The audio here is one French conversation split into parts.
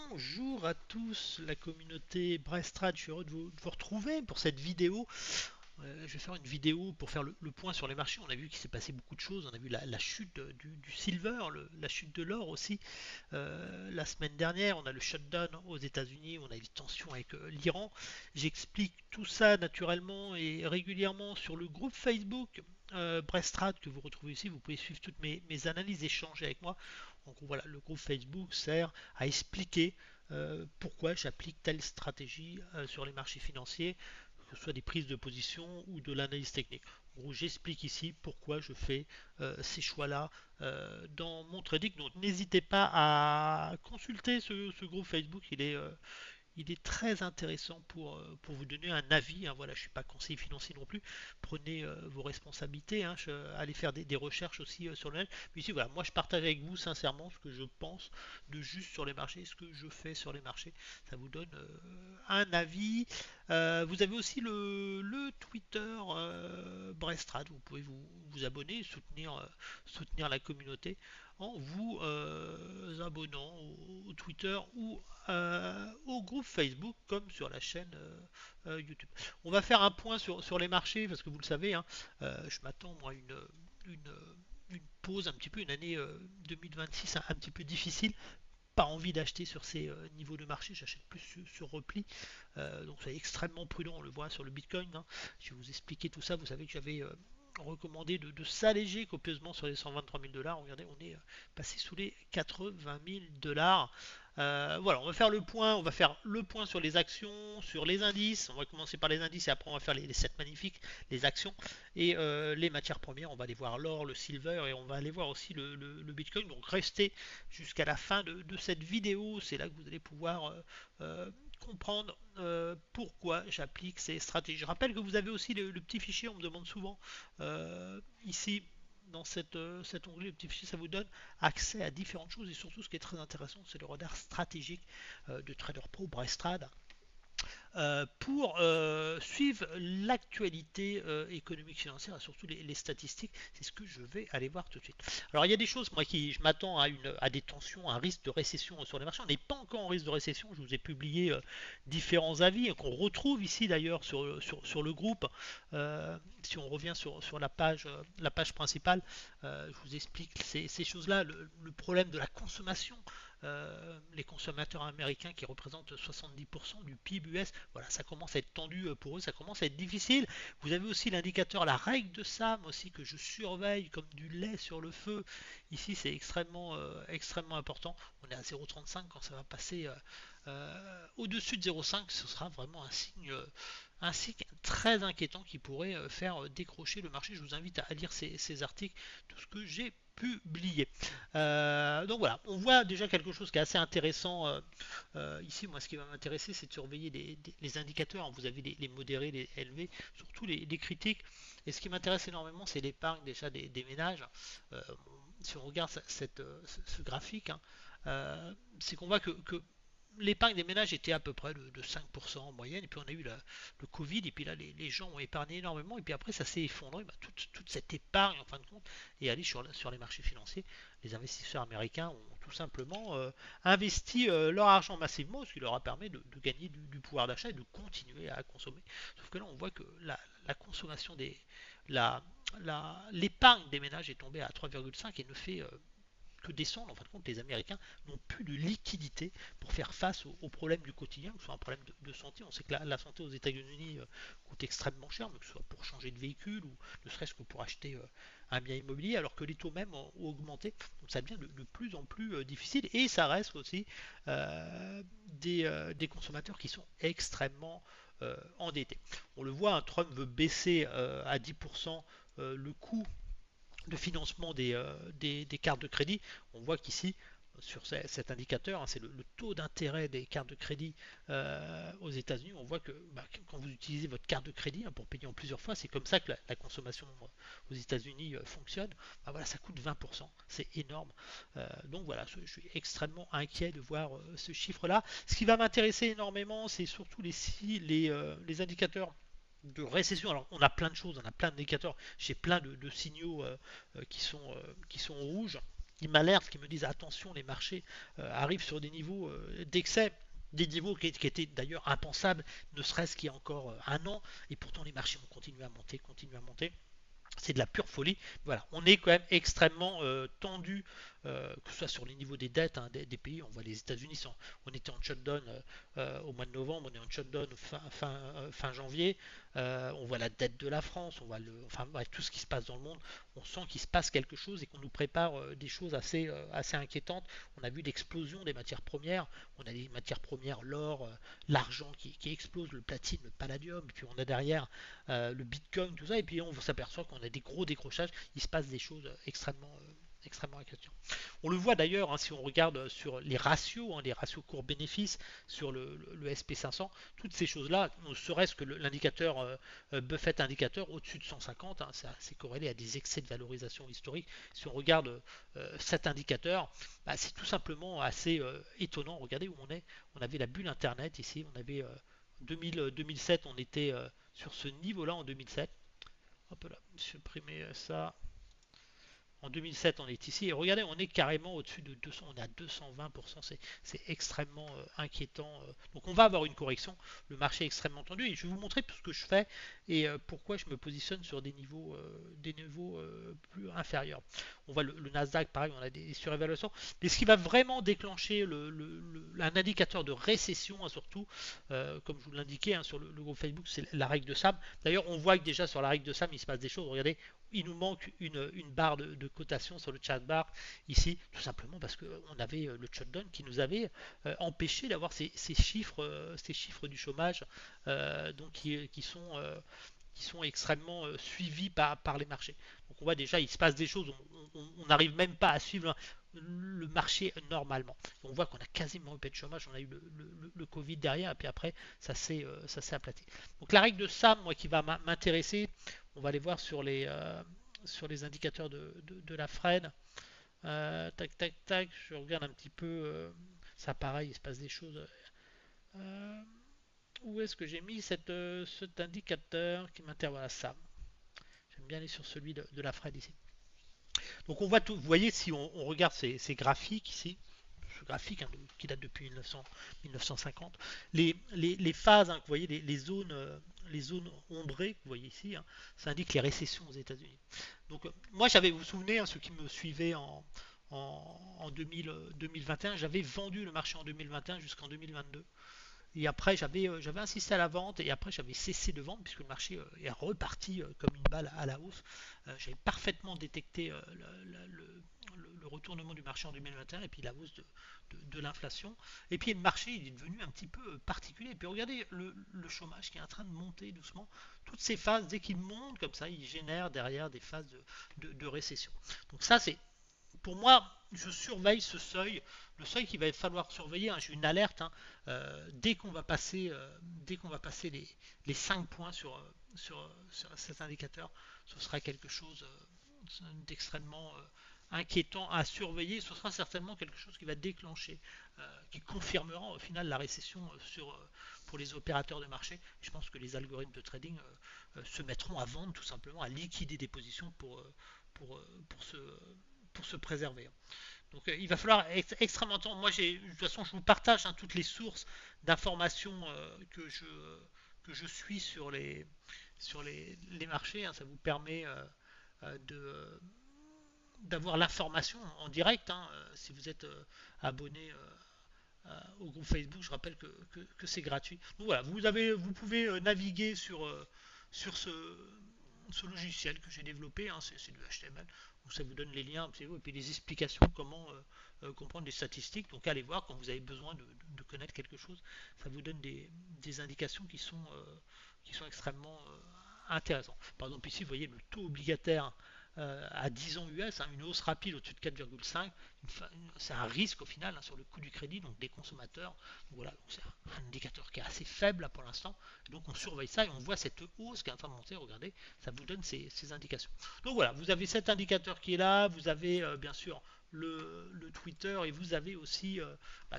Bonjour à tous, la communauté Brestrad, je suis heureux de vous retrouver pour cette vidéo. Je vais faire une vidéo pour faire le point sur les marchés. On a vu qu'il s'est passé beaucoup de choses. On a vu la chute du silver, la chute de l'or aussi. La semaine dernière, on a le shutdown aux États-Unis, on a des tensions avec l'Iran. J'explique tout ça naturellement et régulièrement sur le groupe Facebook Brestrad que vous retrouvez ici. Vous pouvez suivre toutes mes analyses, échanger avec moi. En gros, voilà, le groupe Facebook sert à expliquer pourquoi j'applique telle stratégie sur les marchés financiers, que ce soit des prises de position ou de l'analyse technique. En gros, j'explique ici pourquoi je fais ces choix-là dans mon trading. Donc, n'hésitez pas à consulter ce groupe Facebook. Il est très intéressant pour vous donner un avis, hein. Voilà, je ne suis pas conseiller financier non plus. Prenez vos responsabilités, hein. Allez faire des recherches aussi sur le net. Mais ici, voilà, moi je partage avec vous sincèrement ce que je pense de juste sur les marchés, ce que je fais sur les marchés. Ça vous donne un avis. Vous avez aussi le Twitter Brestrad. Vous pouvez vous abonner et soutenir la communauté en vous abonnant au Twitter ou au groupe Facebook comme sur la chaîne YouTube. On va faire un point sur les marchés parce que vous le savez, hein, je m'attends moi à une, une pause un petit peu, une année 2026 un petit peu difficile. Pas envie d'acheter sur ces niveaux de marché, j'achète plus sur repli. Donc soyez extrêmement prudent, on le voit sur le Bitcoin, hein. Je vais vous expliquer tout ça. Vous savez que j'avais recommandé de s'alléger copieusement sur les 123 000 dollars. Regardez, on est passé sous les 80 000 dollars. Voilà, on va faire le point. On va faire le point sur les actions, sur les indices. On va commencer par les indices et après on va faire les 7 magnifiques, les actions et les matières premières. On va aller voir l'or, le silver et on va aller voir aussi le Bitcoin. Donc restez jusqu'à la fin de cette vidéo. C'est là que vous allez pouvoir comprendre pourquoi j'applique ces stratégies. Je rappelle que vous avez aussi le petit fichier, on me demande souvent ici dans cet onglet, le petit fichier, ça vous donne accès à différentes choses et surtout ce qui est très intéressant, c'est le radar stratégique de Trader Pro Brestrad pour suivre l'actualité économique financière et surtout les statistiques. C'est ce que je vais aller voir tout de suite. Alors il y a des choses, moi qui je m'attends à des tensions, à un risque de récession sur les marchés. On n'est pas encore en risque de récession. Je vous ai publié différents avis qu'on retrouve ici d'ailleurs sur le groupe. Si on revient sur la page principale, je vous explique ces choses-là. Le problème de la consommation, les consommateurs américains qui représentent 70% du PIB US, voilà, ça commence à être tendu pour eux, ça commence à être difficile. Vous avez aussi l'indicateur, la règle de Sam aussi que je surveille comme du lait sur le feu. Ici, c'est extrêmement important. On est à 0,35 quand ça va passer au-dessus de 0,5, ce sera vraiment un signe très inquiétant qui pourrait faire décrocher le marché. Je vous invite à lire ces articles, tout ce que j'ai publié. Donc voilà, on voit déjà quelque chose qui est assez intéressant ici. Moi, ce qui va m'intéresser, c'est de surveiller les indicateurs. Vous avez les modérés, les élevés, surtout les critiques. Et ce qui m'intéresse énormément, c'est l'épargne déjà des ménages. Euh, si on regarde ce graphique, hein, c'est qu'on voit que l'épargne des ménages était à peu près de 5% en moyenne, et puis on a eu le Covid, et puis là les gens ont épargné énormément, et puis après ça s'est effondré. Bah, toute cette épargne en fin de compte est allée sur les marchés financiers. Les investisseurs américains ont tout simplement investi leur argent massivement, ce qui leur a permis de gagner du pouvoir d'achat et de continuer à consommer. Sauf que là on voit que la consommation la, l'épargne des ménages est tombée à 3,5 et ne fait que descendre. En fin de compte, les Américains n'ont plus de liquidité pour faire face aux problèmes du quotidien, que ce soit un problème de santé. On sait que la santé aux États-Unis coûte extrêmement cher, mais que ce soit pour changer de véhicule ou ne serait-ce que pour acheter un bien immobilier, alors que les taux même ont augmenté. Donc ça devient de plus en plus difficile et ça reste aussi des consommateurs qui sont extrêmement endettés. On le voit, hein, Trump veut baisser à 10% le coût de financement des cartes de crédit. On voit qu'ici, sur cet indicateur, hein, c'est le taux d'intérêt des cartes de crédit aux États-Unis. On voit que quand vous utilisez votre carte de crédit, hein, pour payer en plusieurs fois, c'est comme ça que la consommation aux États-Unis fonctionne. Voilà, ça coûte 20%, c'est énorme. Donc voilà, je suis extrêmement inquiet de voir ce chiffre-là. Ce qui va m'intéresser énormément, c'est surtout les indicateurs de récession. Alors on a plein de choses, on a plein d'indicateurs, j'ai plein de signaux qui sont rouges qui m'alertent, qui me disent attention, les marchés arrivent sur des niveaux d'excès, des niveaux qui étaient d'ailleurs impensables, ne serait-ce qu'il y a encore un an, et pourtant les marchés ont continué à monter, continué à monter. C'est de la pure folie. Voilà, on est quand même extrêmement tendu, que ce soit sur les niveaux des dettes des pays. On voit les États-Unis, on était en shutdown au mois de novembre, on est en shutdown fin janvier. On voit la dette de la France, on voit enfin bref, tout ce qui se passe dans le monde. On sent qu'il se passe quelque chose et qu'on nous prépare des choses assez inquiétantes. On a vu l'explosion des matières premières. On a des matières premières, l'or, l'argent qui explose, le platine, le palladium. Et puis on a derrière le bitcoin, tout ça. Et puis on s'aperçoit qu'on a des gros décrochages. Il se passe des choses extrêmement inquiétantes. On le voit d'ailleurs si on regarde sur les ratios cours-bénéfices sur le SP500, toutes ces choses-là, ne serait-ce que l'indicateur Buffett indicateur au-dessus de 150, c'est corrélé à des excès de valorisation historique. Si on regarde cet indicateur, c'est tout simplement assez étonnant. Regardez où on est. On avait la bulle Internet ici, on avait 2007, on était sur ce niveau-là en 2007. Hop là, supprimer ça. En 2007, on est ici et regardez, on est carrément au-dessus de 200, on est à 220%, c'est extrêmement inquiétant. Donc on va avoir une correction, le marché est extrêmement tendu et je vais vous montrer tout ce que je fais et pourquoi je me positionne sur des niveaux plus inférieurs. On voit le Nasdaq, pareil, on a des surévaluations. Mais ce qui va vraiment déclencher un indicateur de récession, surtout, comme je vous l'indiquais sur le groupe Facebook, c'est la règle de Sam. D'ailleurs, on voit que déjà sur la règle de Sam, il se passe des choses. Regardez, il nous manque une barre de cotation sur le chat bar ici, tout simplement parce qu'on avait le shutdown qui nous avait empêché d'avoir ces chiffres du chômage donc qui sont extrêmement suivis par les marchés. Donc on voit déjà, il se passe des choses, on n'arrive même pas à suivre le marché normalement. On voit qu'on a quasiment eu pas de chômage, on a eu le Covid derrière, et puis après, ça s'est aplati. Donc la règle de Sam, moi qui va m'intéresser, on va aller voir sur les indicateurs de la Fred. Tac, tac, tac, je regarde un petit peu, ça pareil, il se passe des choses. Euh, Où est-ce que j'ai mis cet indicateur qui m'intéresse? Voilà, Sam. J'aime bien aller sur celui de la Fred ici. Donc on voit tout, vous voyez si on regarde ces graphiques ici, ce graphique qui date depuis 1950, les phases, vous voyez les zones ombrées que vous voyez ici, ça indique les récessions aux États-Unis. Donc moi vous vous souvenez, ceux qui me suivaient en 2021, j'avais vendu le marché en 2021 jusqu'en 2022. Et après, j'avais insisté à la vente et après, j'avais cessé de vendre puisque le marché est reparti comme une balle à la hausse. J'avais parfaitement détecté le retournement du marché en 2021 et puis la hausse de l'inflation. Et puis le marché il est devenu un petit peu particulier. Et puis regardez le chômage qui est en train de monter doucement. Toutes ces phases, dès qu'il monte comme ça, il génère derrière des phases de récession. Donc ça, c'est pour moi, je surveille ce seuil, le seuil qu'il va falloir surveiller. J'ai une alerte dès qu'on va passer, les 5 points sur cet indicateur, ce sera quelque chose d'extrêmement inquiétant à surveiller. Ce sera certainement quelque chose qui va déclencher, qui confirmera au final la récession pour les opérateurs de marché. Je pense que les algorithmes de trading se mettront à vendre tout simplement, à liquider des positions pour se préserver. Donc il va falloir être extrêmement attention. Moi, de toute façon, je vous partage toutes les sources d'informations que je suis sur les marchés. Ça vous permet d'avoir l'information en direct. Si vous êtes abonné au groupe Facebook, je rappelle que c'est gratuit. Donc voilà, vous pouvez naviguer sur ce logiciel que j'ai développé, c'est du HTML, où ça vous donne les liens et puis les explications comment comprendre les statistiques. Donc allez voir quand vous avez besoin de connaître quelque chose, ça vous donne des indications qui sont extrêmement intéressantes. Par exemple ici vous voyez le taux obligataire à 10 ans US, une hausse rapide au-dessus de 4,5, c'est un risque au final sur le coût du crédit donc des consommateurs. Donc voilà, c'est un indicateur qui est assez faible pour l'instant. Donc on surveille ça et on voit cette hausse qui est en train de monter. Regardez, ça vous donne ces indications. Donc voilà, vous avez cet indicateur qui est là, vous avez bien sûr le Twitter, et vous avez aussi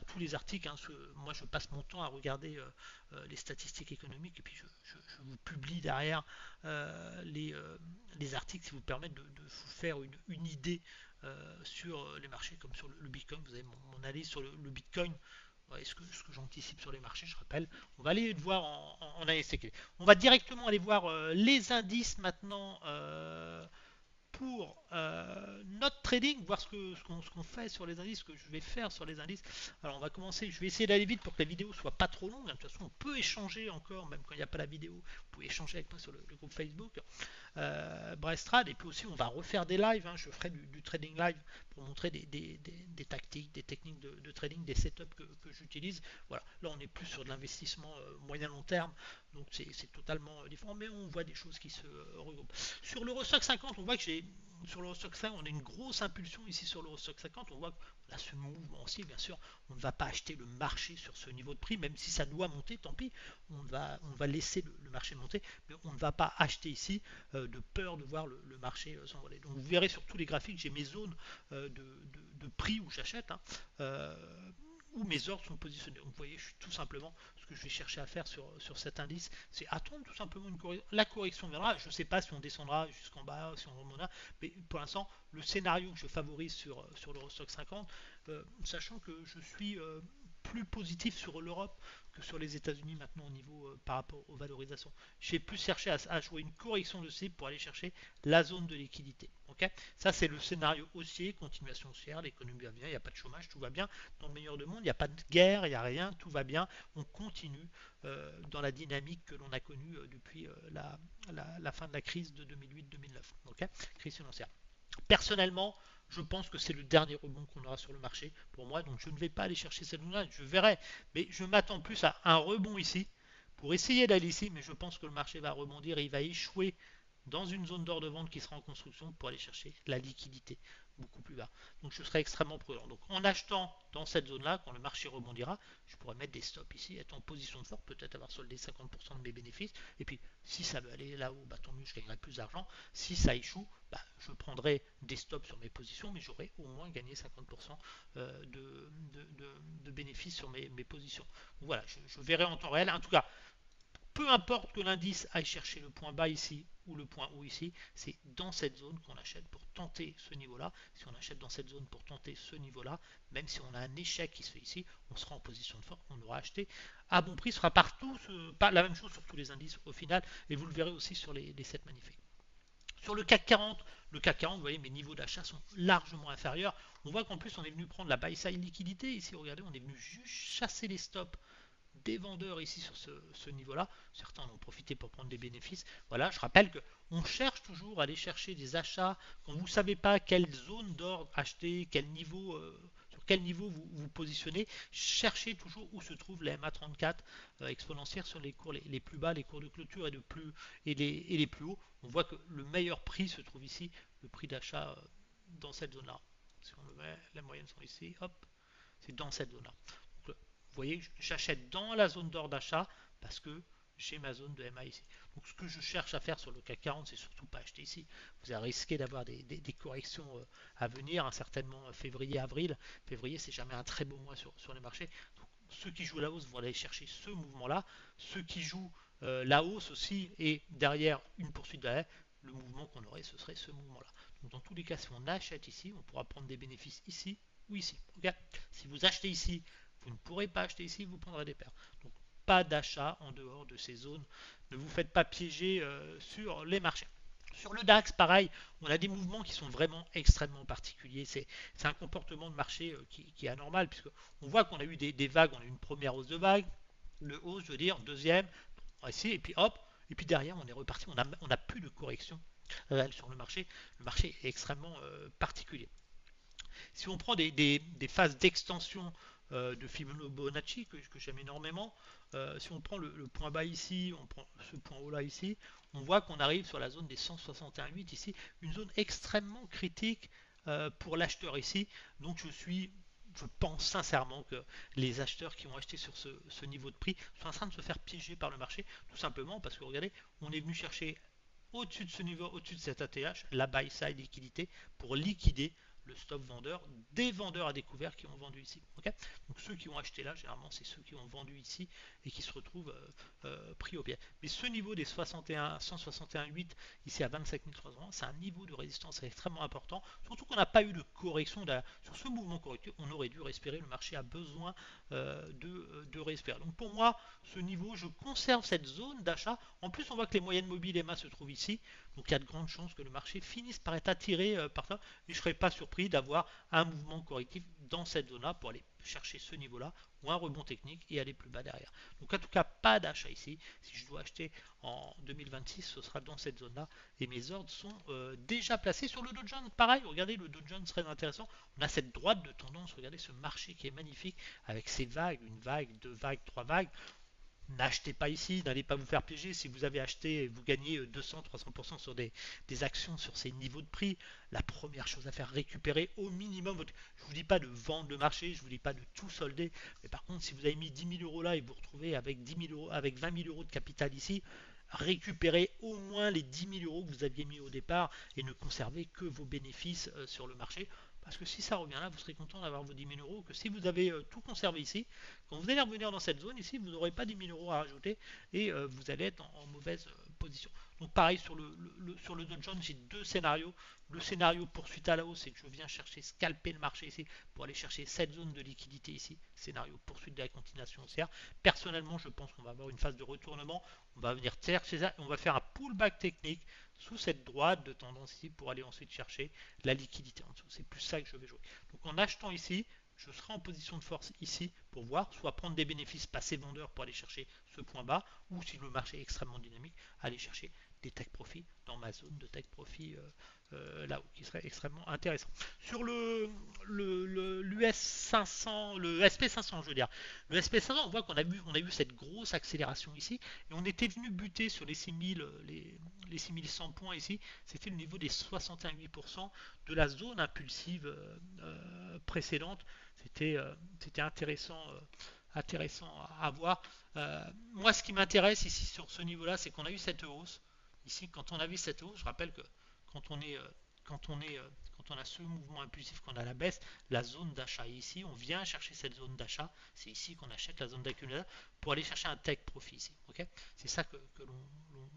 tous les articles, hein. Moi je passe mon temps à regarder les statistiques économiques, et puis je vous publie derrière les articles qui vous permettent de vous faire une idée sur les marchés, comme sur le Bitcoin. Vous avez mon analyse sur le Bitcoin. Ouais, ce que j'anticipe sur les marchés, je rappelle. On va aller voir en analyse technique. On va directement aller voir les indices maintenant pour notre trading, voir ce qu'on fait sur les indices, ce que je vais faire sur les indices. Alors on va commencer, je vais essayer d'aller vite pour que la vidéo soit pas trop longue. De toute façon, on peut échanger encore, même quand il n'y a pas la vidéo. Vous pouvez échanger avec moi sur le groupe Facebook. Brestrad, et puis aussi on va refaire des lives, hein. Je ferai du trading live pour montrer des tactiques, des techniques de trading, des setups que j'utilise. Voilà, là on est plus sur de l'investissement moyen long terme, donc c'est totalement différent, mais on voit des choses qui se regroupent. Sur l'Eurostock 50, on voit que sur l'Eurostock 50, on a une grosse impulsion ici sur l'Eurostock 50, on voit qu'on a ce mouvement aussi, bien sûr, on ne va pas acheter le marché sur ce niveau de prix, même si ça doit monter, tant pis, on va laisser le marché monter, mais on ne va pas acheter ici de peur de voir le marché s'envoler. Donc vous verrez sur tous les graphiques, j'ai mes zones de prix où j'achète, hein, où mes ordres sont positionnés. Donc vous voyez, je suis tout simplement, ce que je vais chercher à faire sur cet indice, c'est attendre tout simplement la correction viendra. Je ne sais pas si on descendra jusqu'en bas, si on remontera, mais pour l'instant, le scénario que je favorise sur l'Eurostock 50, sachant que je suis plus positif sur l'Europe que sur les États-Unis maintenant au niveau par rapport aux valorisations. J'ai plus cherché à jouer une correction de cible pour aller chercher la zone de liquidité. Okay, ça c'est le scénario haussier, continuation haussière, l'économie va bien, il n'y a pas de chômage, tout va bien. Dans le meilleur des mondes, il n'y a pas de guerre, il n'y a rien, tout va bien. On continue dans la dynamique que l'on a connue depuis la fin de la crise de 2008-2009. Okay, crise financière. Personnellement, je pense que c'est le dernier rebond qu'on aura sur le marché pour moi, donc je ne vais pas aller chercher cette zone-là, je verrai, mais je m'attends plus à un rebond ici pour essayer d'aller ici, mais je pense que le marché va rebondir et il va échouer dans une zone d'or de vente qui sera en construction pour aller chercher la liquidité beaucoup plus bas. Donc je serai extrêmement prudent. Donc en achetant dans cette zone-là, quand le marché rebondira, je pourrais mettre des stops ici, être en position de force, peut-être avoir soldé 50% de mes bénéfices. Et puis si ça veut aller là-haut, tant mieux, je gagnerai plus d'argent. Si ça échoue, je prendrai des stops sur mes positions, mais j'aurai au moins gagné 50% de bénéfices sur mes positions. Donc voilà, je verrai en temps réel. En tout cas, peu importe que l'indice aille chercher le point bas ici ou le point haut ici, c'est dans cette zone qu'on achète pour tenter ce niveau-là. Si on achète dans cette zone pour tenter ce niveau-là, même si on a un échec qui se fait ici, on sera en position de force, on aura acheté à bon prix, ce sera partout, pas la même chose sur tous les indices au final, et vous le verrez aussi sur les 7 magnifiques. Sur le CAC 40, vous voyez, mes niveaux d'achat sont largement inférieurs. On voit qu'en plus, on est venu prendre la buy side liquidité. Ici, regardez, on est venu juste chasser les stops des vendeurs ici sur ce niveau-là. Certains en ont profité pour prendre des bénéfices. Voilà, je rappelle qu'on cherche toujours à aller chercher des achats quand vous ne savez pas quelle zone d'ordre acheter, sur quel niveau vous positionnez. Cherchez toujours où se trouve la MA34 exponentielle sur les cours les plus bas, les cours de clôture et les plus hauts. On voit que le meilleur prix se trouve ici, le prix d'achat dans cette zone-là. Si on le met, la moyenne sont ici, hop, c'est dans cette zone-là. Vous voyez, j'achète dans la zone d'or d'achat parce que j'ai ma zone de MA ici. Donc ce que je cherche à faire sur le CAC 40, c'est surtout pas acheter ici. Vous allez risquer d'avoir des corrections à venir, hein, certainement février, avril. Février, c'est jamais un très beau mois sur les marchés. Donc, ceux qui jouent la hausse vont aller chercher ce mouvement-là. Ceux qui jouent la hausse aussi et derrière une poursuite de la le mouvement qu'on aurait, ce serait ce mouvement-là. Donc dans tous les cas, si on achète ici, on pourra prendre des bénéfices ici ou ici. Okay, si vous achetez ici, vous ne pourrez pas acheter ici, vous prendrez des pertes. Donc pas d'achat en dehors de ces zones. Ne vous faites pas piéger sur les marchés. Sur le DAX, pareil, on a des mouvements qui sont vraiment extrêmement particuliers. C'est un comportement de marché qui est anormal, puisqu'on voit qu'on a eu des vagues, on a eu une première hausse de vague, le hausse, je veux dire, deuxième, ici, et puis hop, et puis derrière, on est reparti, on n'a plus de correction sur le marché. Le marché est extrêmement particulier. Si on prend des phases d'extension de Fibonacci que j'aime énormément, si on prend le point bas ici, on prend ce point haut là ici, on voit qu'on arrive sur la zone des 161,8 ici, une zone extrêmement critique pour l'acheteur ici. Donc je pense sincèrement que les acheteurs qui ont acheté sur ce niveau de prix sont en train de se faire piéger par le marché, tout simplement parce que regardez, on est venu chercher au-dessus de ce niveau, au-dessus de cet ATH, la buy side liquidité pour liquider le stop vendeur des vendeurs à découvert qui ont vendu ici. Okay, donc ceux qui ont acheté là, généralement, c'est ceux qui ont vendu ici et qui se retrouvent pris au pied. Mais ce niveau des 61, 161,8 ici à 25 300, c'est un niveau de résistance extrêmement important. Surtout qu'on n'a pas eu de correction sur ce mouvement correctif. On aurait dû respirer. Le marché a besoin de respirer. Donc pour moi, ce niveau, je conserve cette zone d'achat. En plus, on voit que les moyennes mobiles EMA se trouvent ici. Donc il y a de grandes chances que le marché finisse par être attiré par ça. Et je ne serais pas surpris d'avoir un mouvement correctif dans cette zone-là pour aller chercher ce niveau-là ou un rebond technique et aller plus bas derrière. Donc en tout cas, pas d'achat ici. Si je dois acheter en 2026, ce sera dans cette zone-là. Et mes ordres sont déjà placés sur le Dow Jones. Pareil, regardez, le Dow Jones très intéressant. On a cette droite de tendance. Regardez ce marché qui est magnifique avec ces vagues, une vague, deux vagues, trois vagues. N'achetez pas ici, n'allez pas vous faire piéger. Si vous avez acheté, vous gagnez 200-300% sur des actions sur ces niveaux de prix. La première chose à faire, récupérer au minimum votre... Je ne vous dis pas de vendre le marché, je ne vous dis pas de tout solder. Mais par contre, si vous avez mis 10 000 euros là et vous vous retrouvez avec 10 000 euros, avec 20 000 euros de capital ici, récupérez au moins les 10 000 euros que vous aviez mis au départ et ne conservez que vos bénéfices sur le marché. Parce que si ça revient là, vous serez content d'avoir vos 10 000 euros. Que si vous avez tout conservé ici, quand vous allez revenir dans cette zone ici, vous n'aurez pas 10 000 euros à rajouter et vous allez être en mauvaise position. Donc pareil sur le Dow Jones, j'ai deux scénarios. Le scénario poursuite à la hausse, c'est que je viens chercher, scalper le marché ici pour aller chercher cette zone de liquidité ici. Scénario poursuite de la continuation haussière. Personnellement, je pense qu'on va avoir une phase de retournement. On va venir chercher ça et on va faire un pullback technique sous cette droite de tendance ici pour aller ensuite chercher la liquidité en dessous. C'est plus ça que je vais jouer. Donc en achetant ici, je serai en position de force ici pour voir, soit prendre des bénéfices passés vendeurs pour aller chercher ce point bas, ou si le marché est extrêmement dynamique, aller chercher des take profits dans ma zone de take profit là-haut, qui serait extrêmement intéressant. Sur l'US 500, le SP500, je veux dire, le SP500, on voit qu'on a eu cette grosse accélération ici, et on était venu buter sur les 6000, les 6100 points ici, c'était le niveau des 61,8% de la zone impulsive précédente. C'était intéressant à voir. Moi, ce qui m'intéresse ici sur ce niveau-là, c'est qu'on a eu cette hausse. Ici, quand on a vu cette hausse, je rappelle que quand on est quand on est quand on a ce mouvement impulsif, qu'on a la baisse, la zone d'achat est ici, on vient chercher cette zone d'achat, c'est ici qu'on achète la zone d'accumulation pour aller chercher un take profit ici. Okay, c'est ça que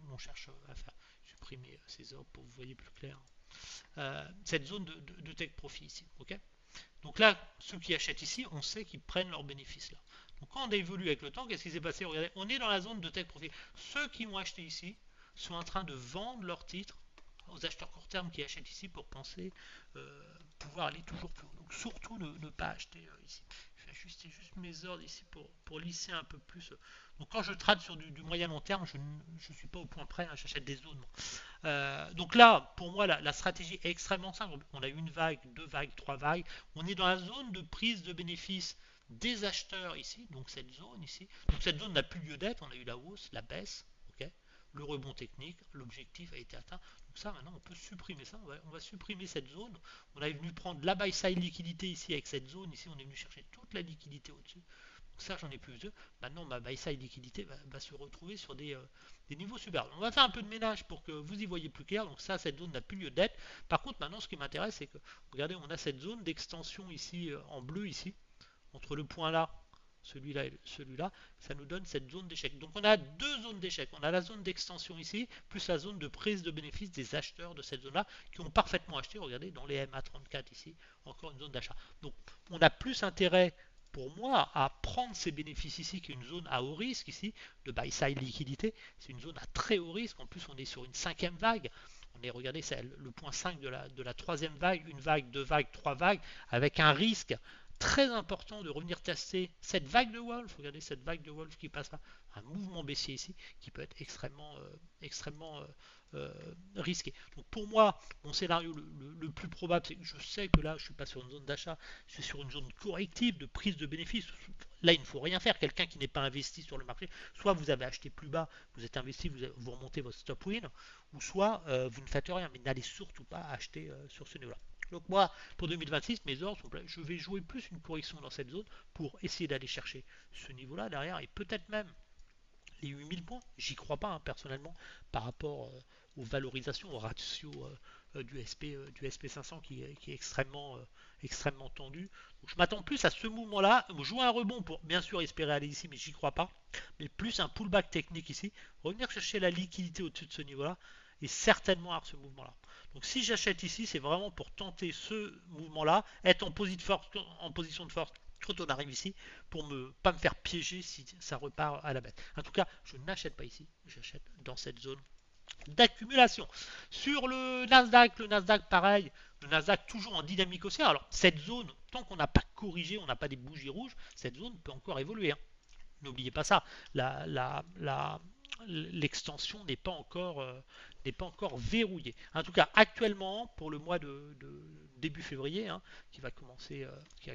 l'on cherche à faire. Supprimer ces ordres pour que vous voyez plus clair. Cette zone de take profit ici. Okay, donc là, ceux qui achètent ici, on sait qu'ils prennent leurs bénéfices là. Donc quand on évolue avec le temps, qu'est-ce qui s'est passé? Regardez, on est dans la zone de take profit. Ceux qui ont acheté ici sont en train de vendre leurs titres aux acheteurs court terme qui achètent ici pour penser pouvoir aller toujours plus haut. Donc surtout ne pas acheter ici. Je vais ajuster juste mes ordres ici pour lisser un peu plus. Donc quand je trade sur du moyen long terme, je ne suis pas au point près, hein, j'achète des zones. Donc là, pour moi, la stratégie est extrêmement simple. On a une vague, deux vagues, trois vagues. On est dans la zone de prise de bénéfices des acheteurs ici, donc cette zone ici. Donc cette zone n'a plus lieu d'être, on a eu la hausse, la baisse, ok, le rebond technique, l'objectif a été atteint. Donc ça, maintenant, on peut supprimer ça. On va supprimer cette zone. On est venu prendre la buy side liquidité ici avec cette zone. Ici, on est venu chercher toute la liquidité au-dessus. Donc ça, j'en ai plus de. Maintenant, ma buy side liquidité va se retrouver sur des niveaux supérieurs. On va faire un peu de ménage pour que vous y voyez plus clair. Donc ça, cette zone n'a plus lieu d'être. Par contre, maintenant, ce qui m'intéresse, c'est que, regardez, on a cette zone d'extension ici, en bleu ici, entre le point là, celui-là et celui-là, ça nous donne cette zone d'échec. Donc on a deux zones d'échec. On a la zone d'extension ici, plus la zone de prise de bénéfice des acheteurs de cette zone-là, qui ont parfaitement acheté, regardez, dans les MA34 ici, encore une zone d'achat. Donc on a plus intérêt pour moi à prendre ces bénéfices ici, qui est une zone à haut risque ici, de buy side liquidité. C'est une zone à très haut risque. En plus, on est sur une cinquième vague. On est, regardez, c'est le point 5 de la troisième vague, une vague, deux vagues, trois vagues, avec un risque très important de revenir tester cette vague de Wolf. Regardez cette vague de Wolf qui passe là, un mouvement baissier ici qui peut être extrêmement risqué. Donc pour moi, mon scénario le plus probable, c'est que je sais que là, je ne suis pas sur une zone d'achat, je suis sur une zone corrective de prise de bénéfices. Là, il ne faut rien faire. Quelqu'un qui n'est pas investi sur le marché, soit vous avez acheté plus bas, vous êtes investi, vous remontez votre stop win, ou soit vous ne faites rien, mais n'allez surtout pas acheter sur ce niveau-là. Donc moi, pour 2026, mes ordres sont je vais jouer plus une correction dans cette zone pour essayer d'aller chercher ce niveau-là derrière et peut-être même les 8000 points. J'y crois pas, hein, personnellement, par rapport aux valorisations, aux ratios du SP500 qui est extrêmement tendu. Donc, je m'attends plus à ce mouvement-là, jouer un rebond pour bien sûr espérer aller ici, mais j'y crois pas. Mais plus un pullback technique ici, revenir chercher la liquidité au-dessus de ce niveau-là et certainement avoir ce mouvement-là. Donc si j'achète ici, c'est vraiment pour tenter ce mouvement-là, être en position de force quand on arrive ici, pour ne pas me faire piéger si ça repart à la baisse. En tout cas, je n'achète pas ici, j'achète dans cette zone d'accumulation. Sur le Nasdaq pareil, le Nasdaq toujours en dynamique haussière. Alors cette zone, tant qu'on n'a pas corrigé, on n'a pas des bougies rouges, cette zone peut encore évoluer, hein. N'oubliez pas ça. L'extension n'est pas encore verrouillée. En tout cas, actuellement, pour le mois de début février, hein, qui a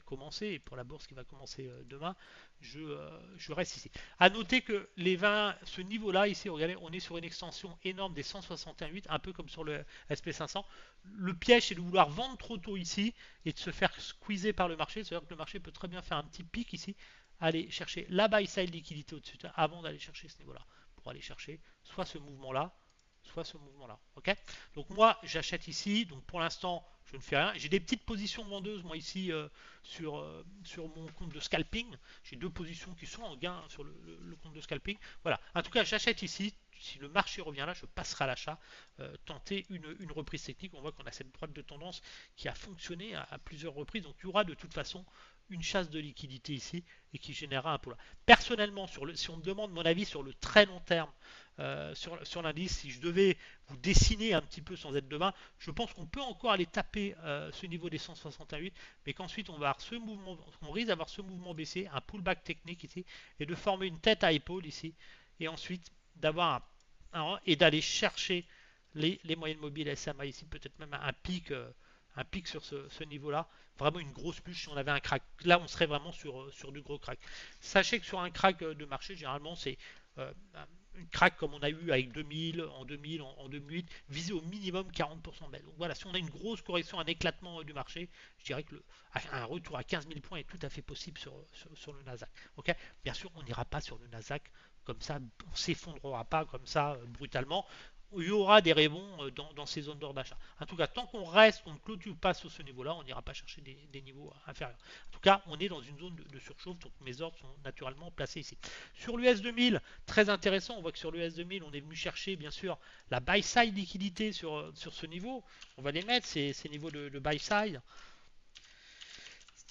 commencé, et pour la bourse qui va commencer demain, je reste ici. À noter que ce niveau-là, ici, regardez, on est sur une extension énorme des 161,8, un peu comme sur le SP500. Le piège, c'est de vouloir vendre trop tôt ici et de se faire squeezer par le marché. C'est-à-dire que le marché peut très bien faire un petit pic ici, aller chercher la buy side liquidité au-dessus avant d'aller chercher ce niveau-là, pour aller chercher soit ce mouvement-là, soit ce mouvement-là. Ok. Donc moi j'achète ici. Donc pour l'instant je ne fais rien. J'ai des petites positions vendeuses moi ici sur mon compte de scalping. J'ai deux positions qui sont en gain sur le compte de scalping. Voilà. En tout cas j'achète ici. Si le marché revient là, je passerai à l'achat, tenter une reprise technique. On voit qu'on a cette droite de tendance qui a fonctionné à plusieurs reprises. Donc il y aura de toute façon une chasse de liquidité ici et qui générera un peu là. Personnellement, si on me demande mon avis sur le très long terme sur l'indice, si je devais vous dessiner un petit peu sans être demain, je pense qu'on peut encore aller taper ce niveau des 168, mais qu'ensuite on va avoir ce mouvement, on risque d'avoir ce mouvement baissier, un pullback technique ici, et de former une tête à épaule ici, et ensuite d'avoir et d'aller chercher les moyennes mobiles SMA ici, peut-être même un pic sur ce niveau-là, vraiment une grosse puce si on avait un crack. Là, on serait vraiment sur du gros crack. Sachez que sur un crack de marché, généralement, c'est une crack comme on a eu avec 2000, en 2000, en 2008, visé au minimum 40% de baisse. Donc voilà, si on a une grosse correction, un éclatement du marché, je dirais que un retour à 15 000 points est tout à fait possible sur le Nasdaq. Okay, bien sûr, on n'ira pas sur le Nasdaq comme ça, on ne s'effondrera pas comme ça brutalement. Il y aura des rebonds dans ces zones d'ordre d'achat. En tout cas, tant qu'on reste, on ne clôture pas sur ce niveau-là, on n'ira pas chercher des niveaux inférieurs. En tout cas, on est dans une zone de surchauffe, donc mes ordres sont naturellement placés ici. Sur l'US 2000, très intéressant, on voit que sur l'US 2000, on est venu chercher bien sûr la buy side liquidité sur ce niveau. On va les mettre, ces niveaux de buy side.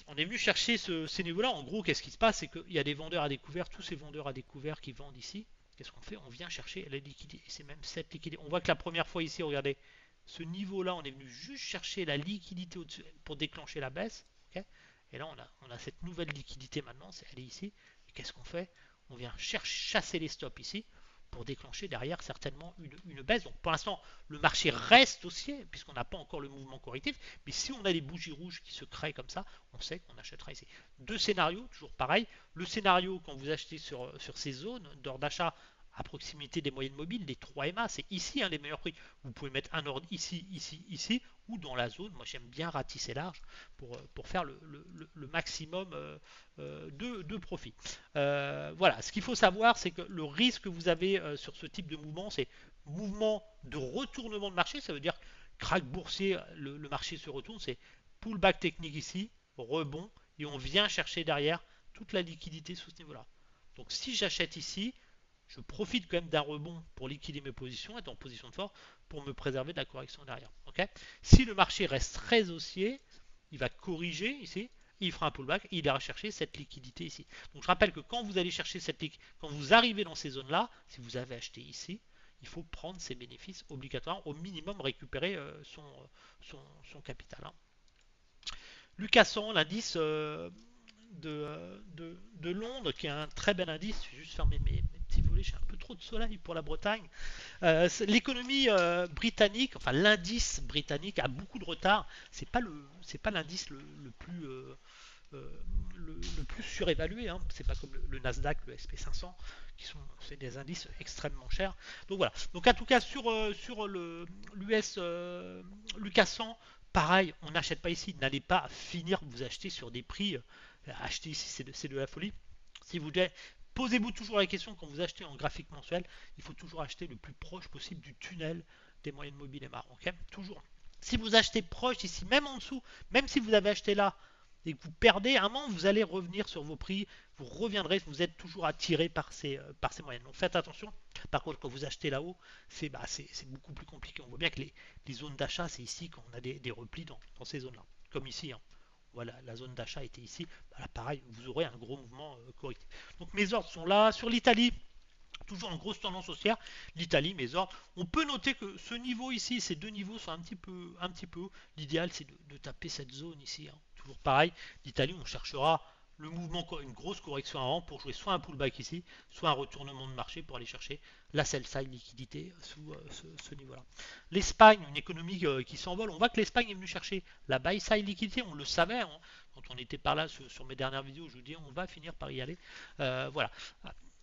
On est venu chercher ces niveaux-là. En gros, qu'est-ce qui se passe? C'est qu'il y a des vendeurs à découvert, tous ces vendeurs à découvert qui vendent ici. Qu'est-ce qu'on fait? On vient chercher la liquidité. C'est même cette liquidité. On voit que la première fois ici, regardez, ce niveau-là, on est venu juste chercher la liquidité pour déclencher la baisse. Okay, et là, on a cette nouvelle liquidité maintenant. Elle est ici. Et qu'est-ce qu'on fait? On vient chasser les stops ici pour déclencher derrière certainement une baisse. Donc pour l'instant, le marché reste haussier puisqu'on n'a pas encore le mouvement correctif. Mais si on a les bougies rouges qui se créent comme ça, on sait qu'on achètera ici. Deux scénarios, toujours pareil. Le scénario quand vous achetez sur ces zones d'ordre d'achat à proximité des moyennes mobiles, des 3 MA, c'est ici les meilleurs prix. Vous pouvez mettre un ordre ici, ici, ici, ou dans la zone. Moi j'aime bien ratisser large pour faire le maximum de profit. Voilà, ce qu'il faut savoir, c'est que le risque que vous avez sur ce type de mouvement, c'est mouvement de retournement de marché, ça veut dire crack boursier, le marché se retourne, c'est pullback technique ici, rebond, et on vient chercher derrière toute la liquidité sous ce niveau-là. Donc si j'achète ici, je profite quand même d'un rebond pour liquider mes positions, être en position de force pour me préserver de la correction derrière. Okay, si le marché reste très haussier, il va corriger ici, il fera un pullback et il ira chercher cette liquidité ici. Donc je rappelle que quand vous allez chercher cette liquidité, quand vous arrivez dans ces zones-là, si vous avez acheté ici, il faut prendre ses bénéfices obligatoirement, au minimum récupérer son capital. Hein. Lucas 100, l'indice de Londres, qui est un très bel indice. Je vais juste fermer mes petits volets, j'ai un peu trop de soleil pour la Bretagne. L'économie britannique, enfin l'indice britannique a beaucoup de retard. C'est pas l'indice le plus le plus surévalué. Hein. C'est pas comme le Nasdaq, le SP500, c'est des indices extrêmement chers. Donc voilà. Donc en tout cas sur l'US Lucas 100, pareil, on n'achète pas ici. N'allez pas finir vous acheter sur des prix. Acheter ici, c'est de la folie. Si vous voulez, posez-vous toujours la question quand vous achetez en graphique mensuel, il faut toujours acheter le plus proche possible du tunnel des moyennes mobiles et marques. Okay, toujours. Si vous achetez proche ici, même en dessous, même si vous avez acheté là et que vous perdez, à un moment vous allez revenir sur vos prix, vous reviendrez, vous êtes toujours attiré par ces moyennes. Donc faites attention. Par contre, quand vous achetez là-haut, c'est beaucoup plus compliqué. On voit bien que les zones d'achat, c'est ici qu'on a des replis dans ces zones-là. Comme ici, hein. Voilà, la zone d'achat était ici. Voilà, pareil, vous aurez un gros mouvement correctif. Donc mes ordres sont là. Sur l'Italie, toujours en grosse tendance haussière, l'Italie, mes ordres. On peut noter que ce niveau ici, ces deux niveaux sont un petit peu haut. L'idéal, c'est de taper cette zone ici, hein. Toujours pareil, l'Italie, on cherchera le mouvement, une grosse correction avant pour jouer soit un pullback ici, soit un retournement de marché pour aller chercher la sell side liquidité sous ce niveau-là. L'Espagne, une économie qui s'envole. On voit que l'Espagne est venue chercher la buy side liquidité, on le savait, hein. Quand on était par là sur mes dernières vidéos, je vous dis on va finir par y aller. Voilà.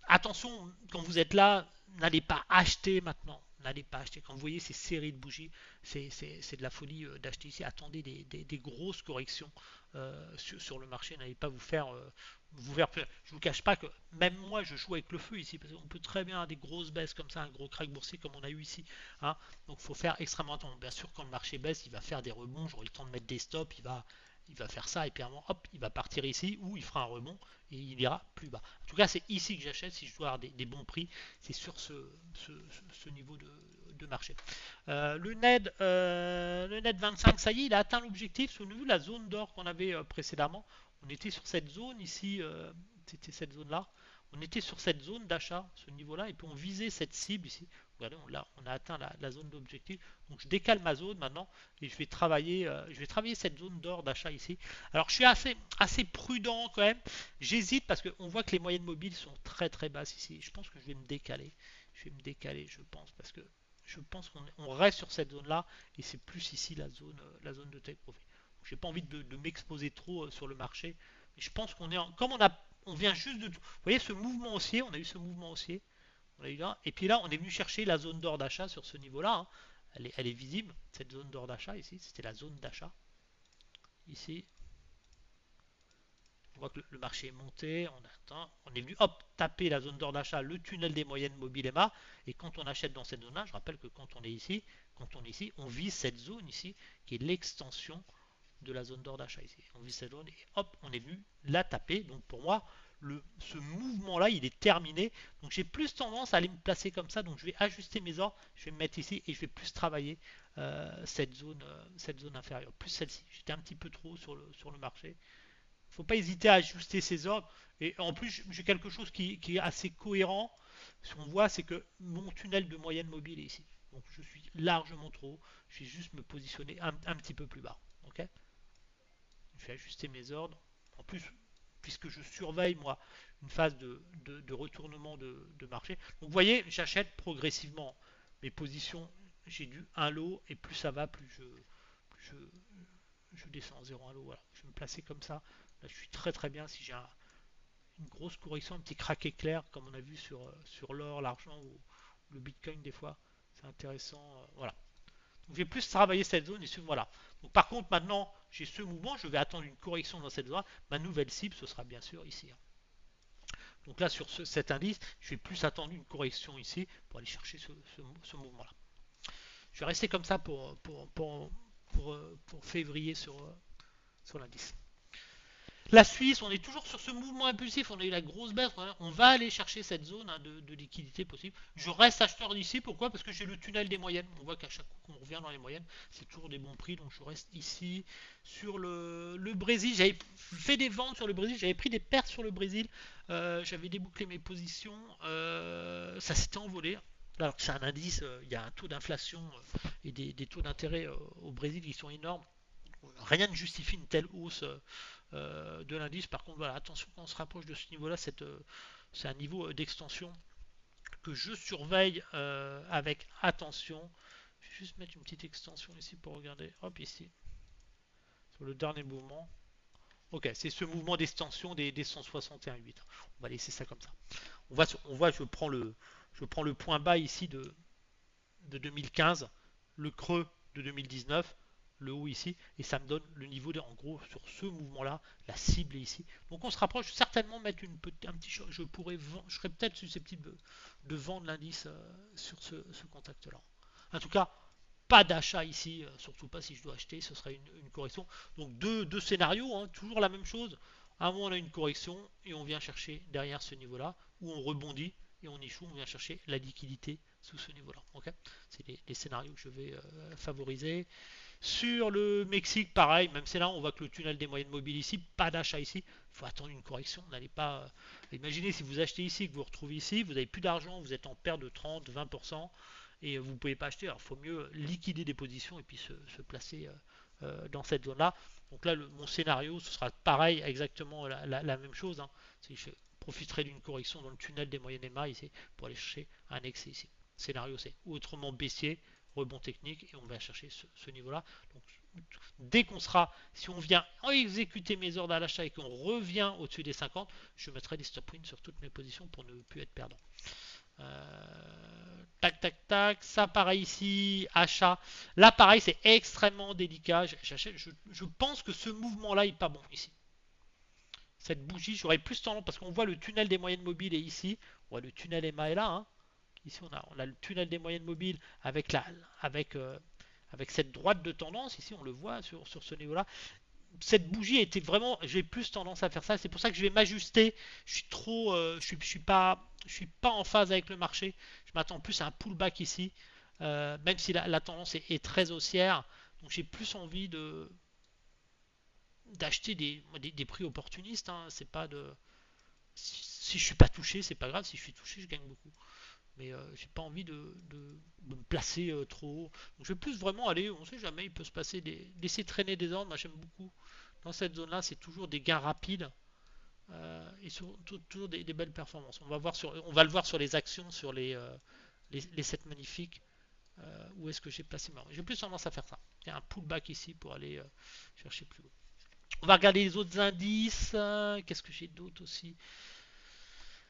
Attention, quand vous êtes là, n'allez pas acheter maintenant. N'allez pas acheter. Quand vous voyez ces séries de bougies, c'est de la folie d'acheter ici. Attendez des grosses corrections sur le marché. N'allez pas vous faire, vous faire. Je ne vous cache pas que même moi, je joue avec le feu ici. Parce qu'on peut très bien avoir des grosses baisses comme ça, un gros crack boursier comme on a eu ici, hein. Donc il faut faire extrêmement attention. Bien sûr, quand le marché baisse, il va faire des rebonds. J'aurai le temps de mettre des stops. Il va faire ça et puis à un moment, hop, il va partir ici ou il fera un rebond et il ira plus bas. En tout cas, c'est ici que j'achète si je dois avoir des bons prix. C'est sur ce niveau de marché. Le NED 25, ça y est, il a atteint l'objectif. Souvenez-vous la zone d'or qu'on avait précédemment. On était sur cette zone ici, c'était cette zone-là. On était sur cette zone d'achat, ce niveau-là, et puis on visait cette cible ici. Regardez, on a atteint la zone d'objectif. Donc je décale ma zone maintenant et je vais travailler cette zone d'or d'achat ici. Alors je suis assez prudent quand même. J'hésite parce qu'on voit que les moyennes mobiles sont très très basses ici. Je pense que je vais me décaler. Je vais me décaler, je pense, parce que je pense qu'on reste sur cette zone-là et c'est plus ici la zone de take profit. J'ai pas envie de m'exposer trop sur le marché. Mais je pense qu'on est comme on vient juste de. Vous voyez ce mouvement haussier, on a eu ce mouvement haussier. On a eu là, et puis là, on est venu chercher la zone d'or d'achat sur ce niveau-là, hein. Elle est visible, cette zone d'or d'achat ici. C'était la zone d'achat. Ici, on voit que le marché est monté, on est venu hop taper la zone d'or d'achat, le tunnel des moyennes mobiles EMA, et quand on achète dans cette zone-là, je rappelle que quand on est ici, on vise cette zone ici, qui est l'extension de la zone d'or d'achat ici. On vise cette zone et hop, on est venu la taper. Donc pour moi, ce mouvement-là, il est terminé. Donc j'ai plus tendance à aller me placer comme ça. Donc je vais ajuster mes ordres, je vais me mettre ici et je vais plus travailler cette zone inférieure, plus celle-ci. J'étais un petit peu trop sur le marché. Il ne faut pas hésiter à ajuster ses ordres. Et en plus, j'ai quelque chose qui est assez cohérent. Ce qu'on voit, c'est que mon tunnel de moyenne mobile est ici. Donc je suis largement trop haut. Je vais juste me positionner un petit peu plus bas. Ok, je vais ajuster mes ordres. En plus, puisque je surveille moi une phase de retournement de marché. Donc vous voyez, j'achète progressivement mes positions. J'ai du 1 lot et plus ça va, plus je descends en 0,1 lot. Voilà. Je vais me placer comme ça. Là, je suis très très bien si j'ai une grosse correction, un petit crack éclair comme on a vu sur l'or, l'argent ou le bitcoin des fois. C'est intéressant. Voilà. Donc, je vais plus travailler cette zone et voilà. Donc, par contre, maintenant, j'ai ce mouvement, je vais attendre une correction dans cette zone. Ma nouvelle cible, ce sera bien sûr ici, hein. Donc là, sur cet indice, je vais plus attendre une correction ici pour aller chercher ce mouvement-là. Je vais rester comme ça pour février sur l'indice. La Suisse, on est toujours sur ce mouvement impulsif, on a eu la grosse baisse, on va aller chercher cette zone, hein, de liquidité possible. Je reste acheteur d'ici, pourquoi? Parce que j'ai le tunnel des moyennes. On voit qu'à chaque coup qu'on revient dans les moyennes, c'est toujours des bons prix, donc je reste ici. Sur le Brésil, j'avais fait des ventes sur le Brésil, j'avais pris des pertes sur le Brésil, j'avais débouclé mes positions, ça s'était envolé. Alors que c'est un indice, il y a un taux d'inflation et des taux d'intérêt au Brésil qui sont énormes. Rien ne justifie une telle hausse de l'indice. Par contre, voilà, attention quand on se rapproche de ce niveau-là, c'est un niveau d'extension que je surveille avec attention. Je vais juste mettre une petite extension ici pour regarder. Hop, ici, sur le dernier mouvement. Ok, c'est ce mouvement d'extension des 161,8. On va laisser ça comme ça. On voit je prends le point bas ici de 2015, le creux de 2019, le haut ici, et ça me donne le niveau en gros sur ce mouvement-là, la cible est ici. Donc on se rapproche certainement mettre un petit short. Je serais peut-être susceptible de vendre l'indice sur ce contact-là. En tout cas, pas d'achat ici, surtout pas si je dois acheter, ce serait une correction. Donc deux scénarios, hein, toujours la même chose. À un moment on a une correction et on vient chercher derrière ce niveau-là, où on rebondit et on échoue, on vient chercher la liquidité sous ce niveau-là. Okay, c'est les scénarios que je vais favoriser. Sur le Mexique, pareil, même c'est là, on voit que le tunnel des moyennes mobiles ici, pas d'achat ici. Il faut attendre une correction. N'allez pas. Imaginez si vous achetez ici, que vous retrouvez ici, vous n'avez plus d'argent, vous êtes en perte de 30-20% et vous ne pouvez pas acheter. Alors il faut mieux liquider des positions et puis se placer dans cette zone-là. Donc là, mon scénario, ce sera pareil, exactement la même chose. Hein. Je profiterai d'une correction dans le tunnel des moyennes EMA ici pour aller chercher un excès ici. Scénario c'est autrement baissier, rebond technique et on va chercher ce niveau-là. Donc dès qu'on sera, si on vient exécuter mes ordres à l'achat et qu'on revient au-dessus des 50, je mettrai des stop wins sur toutes mes positions pour ne plus être perdant. Tac, tac, tac. Ça, pareil ici, achat. Là, pareil, c'est extrêmement délicat. Je pense que ce mouvement-là est pas bon ici. Cette bougie, j'aurais plus tendance, parce qu'on voit le tunnel des moyennes mobiles est ici. On voit le tunnel EMA est là. Hein. Ici, on a le tunnel des moyennes mobiles avec cette droite de tendance. Ici, on le voit sur ce niveau-là. Cette bougie était vraiment, j'ai plus tendance à faire ça. C'est pour ça que je vais m'ajuster. Je suis trop, je suis pas en phase avec le marché. Je m'attends plus à un pullback ici, même si la tendance est très haussière. Donc j'ai plus envie d'acheter des prix opportunistes. Hein. C'est pas de, si je suis pas touché, c'est pas grave. Si je suis touché, je gagne beaucoup. Mais j'ai pas envie de me placer trop haut. Donc je vais plus vraiment aller, on sait jamais, il peut se passer laisser traîner des ordres. Moi j'aime beaucoup. Dans cette zone-là, c'est toujours des gains rapides et toujours des belles performances. On va le voir sur les actions, sur les 7 magnifiques. Où est-ce que j'ai placé ma. J'ai plus tendance à faire ça. Il y a un pullback ici pour aller chercher plus haut. On va regarder les autres indices. Qu'est-ce que j'ai d'autre aussi?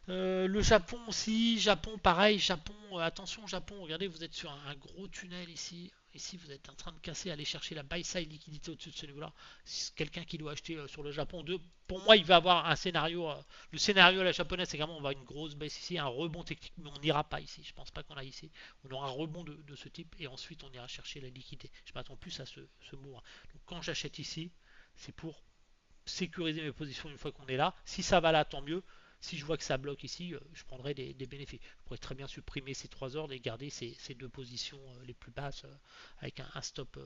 Le Japon aussi, Japon pareil, Japon, attention Japon, regardez, vous êtes sur un gros tunnel ici. Ici, vous êtes en train de casser, aller chercher la buy side liquidité au-dessus de ce niveau-là. Si quelqu'un qui doit acheter sur le Japon, pour moi, il va avoir un scénario. Le scénario à la japonaise, c'est vraiment on va avoir une grosse baisse ici, un rebond technique, mais on n'ira pas ici. Je pense pas qu'on aille ici. On aura un rebond de ce type et ensuite on ira chercher la liquidité. Je m'attends plus à ce mouvement. Donc quand j'achète ici, c'est pour sécuriser mes positions une fois qu'on est là. Si ça va là, tant mieux. Si je vois que ça bloque ici, je prendrai des bénéfices. Je pourrais très bien supprimer ces 3 ordres et garder ces 2 positions les plus basses avec un stop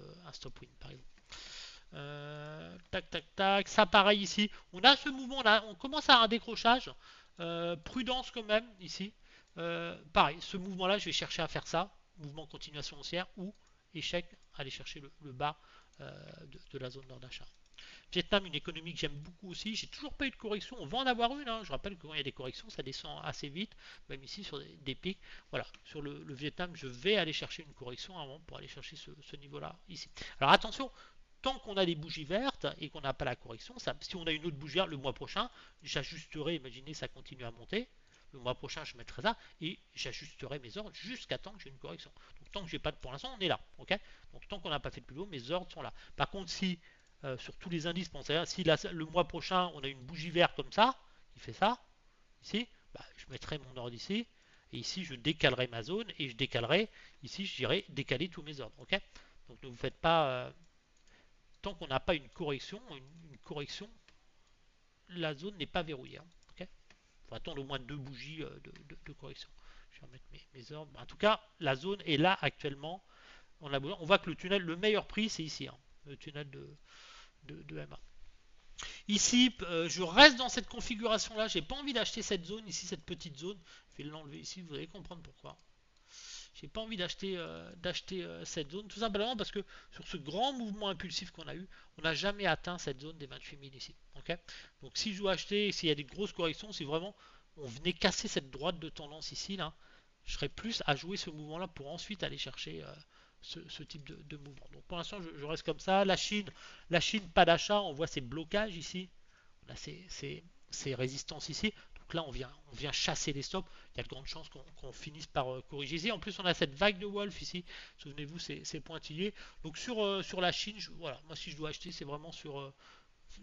win par exemple. Tac tac tac, ça pareil ici. On a ce mouvement là, on commence à avoir un décrochage. Prudence quand même ici. Pareil, ce mouvement là, je vais chercher à faire ça. Mouvement continuation haussière ou échec, aller chercher le bas de la zone d'achat. Vietnam, une économie que j'aime beaucoup aussi. J'ai toujours pas eu de correction. On va en avoir une. Hein. Je rappelle que quand il y a des corrections, ça descend assez vite, même ici sur des pics. Voilà, sur le Vietnam, je vais aller chercher une correction avant pour aller chercher ce niveau-là ici. Alors attention, tant qu'on a des bougies vertes et qu'on n'a pas la correction, si on a une autre bougie verte le mois prochain, j'ajusterai. Imaginez, ça continue à monter. Le mois prochain, je mettrai ça et j'ajusterai mes ordres jusqu'à temps que j'ai une correction. Donc tant que j'ai pas de, pour l'instant, on est là, ok. Donc tant qu'on n'a pas fait de plus haut, mes ordres sont là. Par contre, si sur tous les indices, pensez à si le mois prochain on a une bougie verte comme ça, qui fait ça, ici, bah, je mettrai mon ordre ici, et ici je décalerai ma zone, et je décalerai, ici je dirais décaler tous mes ordres, ok. Donc ne vous faites pas, tant qu'on n'a pas une correction, la zone n'est pas verrouillée, hein, ok. Il faut attendre au moins 2 bougies de correction. Je vais remettre mes ordres. En tout cas, la zone est là actuellement. On voit que le tunnel, le meilleur prix, c'est ici, hein, le tunnel de MA. Ici, je reste dans cette configuration là. J'ai pas envie d'acheter cette zone ici, cette petite zone. Je vais l'enlever ici, vous allez comprendre pourquoi. J'ai pas envie d'acheter cette zone, tout simplement parce que sur ce grand mouvement impulsif qu'on a eu, on n'a jamais atteint cette zone des 28 000 ici. Okay, donc si je dois acheter, s'il y a des grosses corrections, si vraiment on venait casser cette droite de tendance ici, là, je serais plus à jouer ce mouvement là pour ensuite aller chercher ce type de mouvement. Donc pour l'instant, je reste comme ça. La Chine, pas d'achat. On voit ces blocages ici. On a ces résistances ici. Donc là, on vient chasser les stops. Il y a de grandes chances qu'on finisse par corriger ici. En plus, on a cette vague de Wolf ici. Souvenez-vous, c'est pointillé. Donc sur la Chine, voilà, moi si je dois acheter, c'est vraiment sur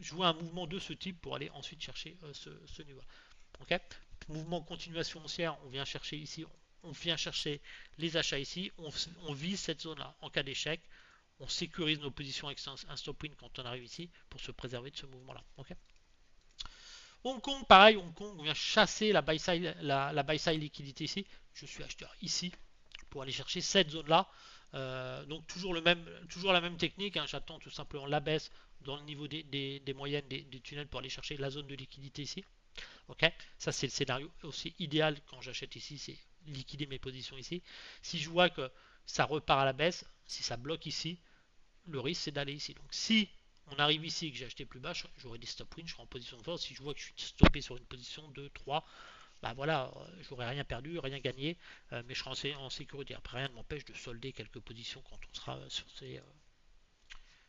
jouer un mouvement de ce type pour aller ensuite chercher ce niveau. Okay, mouvement continuation haussière, on vient chercher ici. on vient chercher les achats ici, on vise cette zone-là. En cas d'échec, on sécurise nos positions avec un stop win quand on arrive ici pour se préserver de ce mouvement-là. Okay. Hong Kong, pareil, Hong Kong, on vient chasser la buy side, la buy side liquidité ici. Je suis acheteur ici pour aller chercher cette zone-là. Donc toujours la même technique. Hein. J'attends tout simplement la baisse dans le niveau des moyennes des tunnels pour aller chercher la zone de liquidité ici. Ok, ça c'est le scénario aussi idéal quand j'achète ici, c'est liquider mes positions ici. Si je vois que ça repart à la baisse, si ça bloque ici, le risque c'est d'aller ici. Donc si on arrive ici que j'ai acheté plus bas, j'aurai des stop win, je serai en position de force. Si je vois que je suis stoppé sur une position 2, 3, bah voilà, j'aurai rien perdu, rien gagné, mais je serai en sécurité. Après, rien ne m'empêche de solder quelques positions quand on sera sur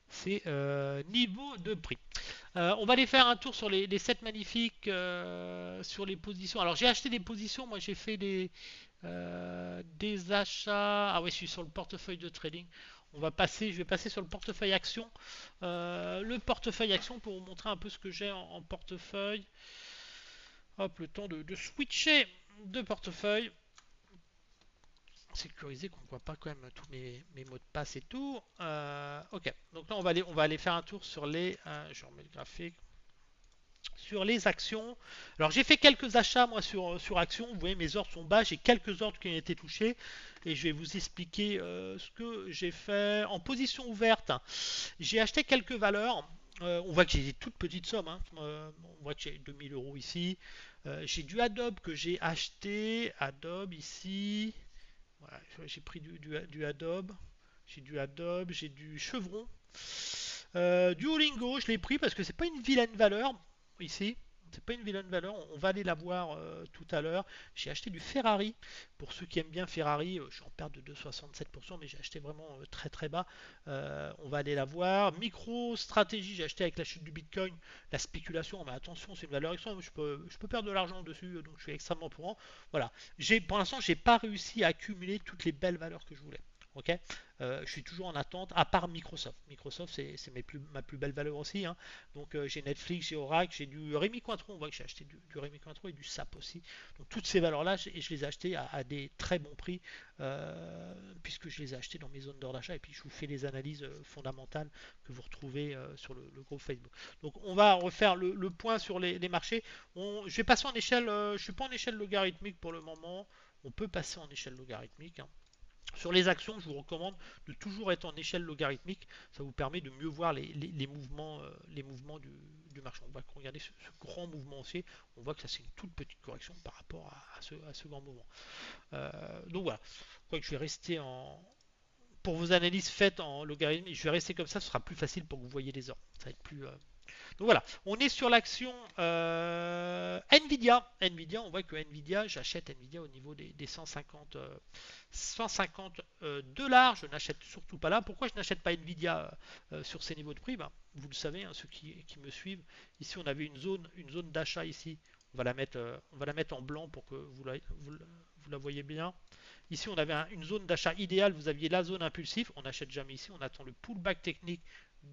ces niveaux de prix. On va aller faire un tour sur les 7 magnifiques, sur les positions. Alors j'ai acheté des positions, moi j'ai fait des achats. Ah oui, je suis sur le portefeuille de trading. Je vais passer sur le portefeuille action. Le portefeuille action pour vous montrer un peu ce que j'ai en portefeuille. Hop, le temps de switcher de portefeuille. Sécuriser qu'on ne voit pas quand même tous mes mots de passe et tout. Ok, donc là on va aller faire un tour sur les. Je remets le graphique. Sur les actions. Alors j'ai fait quelques achats moi sur actions. Vous voyez mes ordres sont bas. J'ai quelques ordres qui ont été touchés. Et je vais vous expliquer ce que j'ai fait. En position ouverte, j'ai acheté quelques valeurs. On voit que j'ai des toutes petites sommes. Hein. On voit que j'ai 2000 euros ici. J'ai du Adobe que j'ai acheté. Adobe ici. Voilà, j'ai pris du Adobe. J'ai du Chevron. Du Olingo, je l'ai pris parce que c'est pas une vilaine valeur ici. C'est pas une vilaine valeur, on va aller la voir tout à l'heure. J'ai acheté du Ferrari. Pour ceux qui aiment bien Ferrari, je suis en perte de 2,67%, mais j'ai acheté vraiment très très bas. On va aller la voir. Micro stratégie, j'ai acheté avec la chute du Bitcoin, la spéculation. Mais attention, c'est une valeur extrême. Je peux perdre de l'argent dessus, donc je suis extrêmement prudent. Voilà. Pour l'instant, j'ai pas réussi à accumuler toutes les belles valeurs que je voulais. Ok, je suis toujours en attente, à part Microsoft. Microsoft, c'est ma plus belle valeur aussi. Hein. Donc j'ai Netflix, j'ai Oracle, j'ai du Rémi Cointreau. On voit que j'ai acheté du Rémi Cointreau et du SAP aussi. Donc toutes ces valeurs-là, je les ai achetées à des très bons prix, puisque je les ai achetées dans mes zones d'ordre d'achat. Et puis je vous fais les analyses fondamentales que vous retrouvez sur le groupe Facebook. Donc on va refaire le point sur les marchés. Je vais passer en échelle, je ne suis pas en échelle logarithmique pour le moment. On peut passer en échelle logarithmique. Hein. Sur les actions, je vous recommande de toujours être en échelle logarithmique. Ça vous permet de mieux voir les mouvements du marché. On va regarder ce grand mouvement haussier. On voit que ça c'est une toute petite correction par rapport à ce grand mouvement. Donc voilà. Je vais rester pour vos analyses faites en logarithme, je vais rester comme ça. Ce sera plus facile pour que vous voyez les ordres. Ça va être plus. Donc voilà, on est sur l'action Nvidia. Nvidia, on voit que Nvidia, j'achète Nvidia au niveau des 150 $. Je n'achète surtout pas là. Pourquoi je n'achète pas Nvidia sur ces niveaux de prix? Vous le savez, hein, ceux qui me suivent. Ici, on avait une zone d'achat ici. On va la mettre en blanc pour que vous la voyez bien. Ici, on avait une zone d'achat idéale. Vous aviez la zone impulsive. On n'achète jamais ici. On attend le pullback technique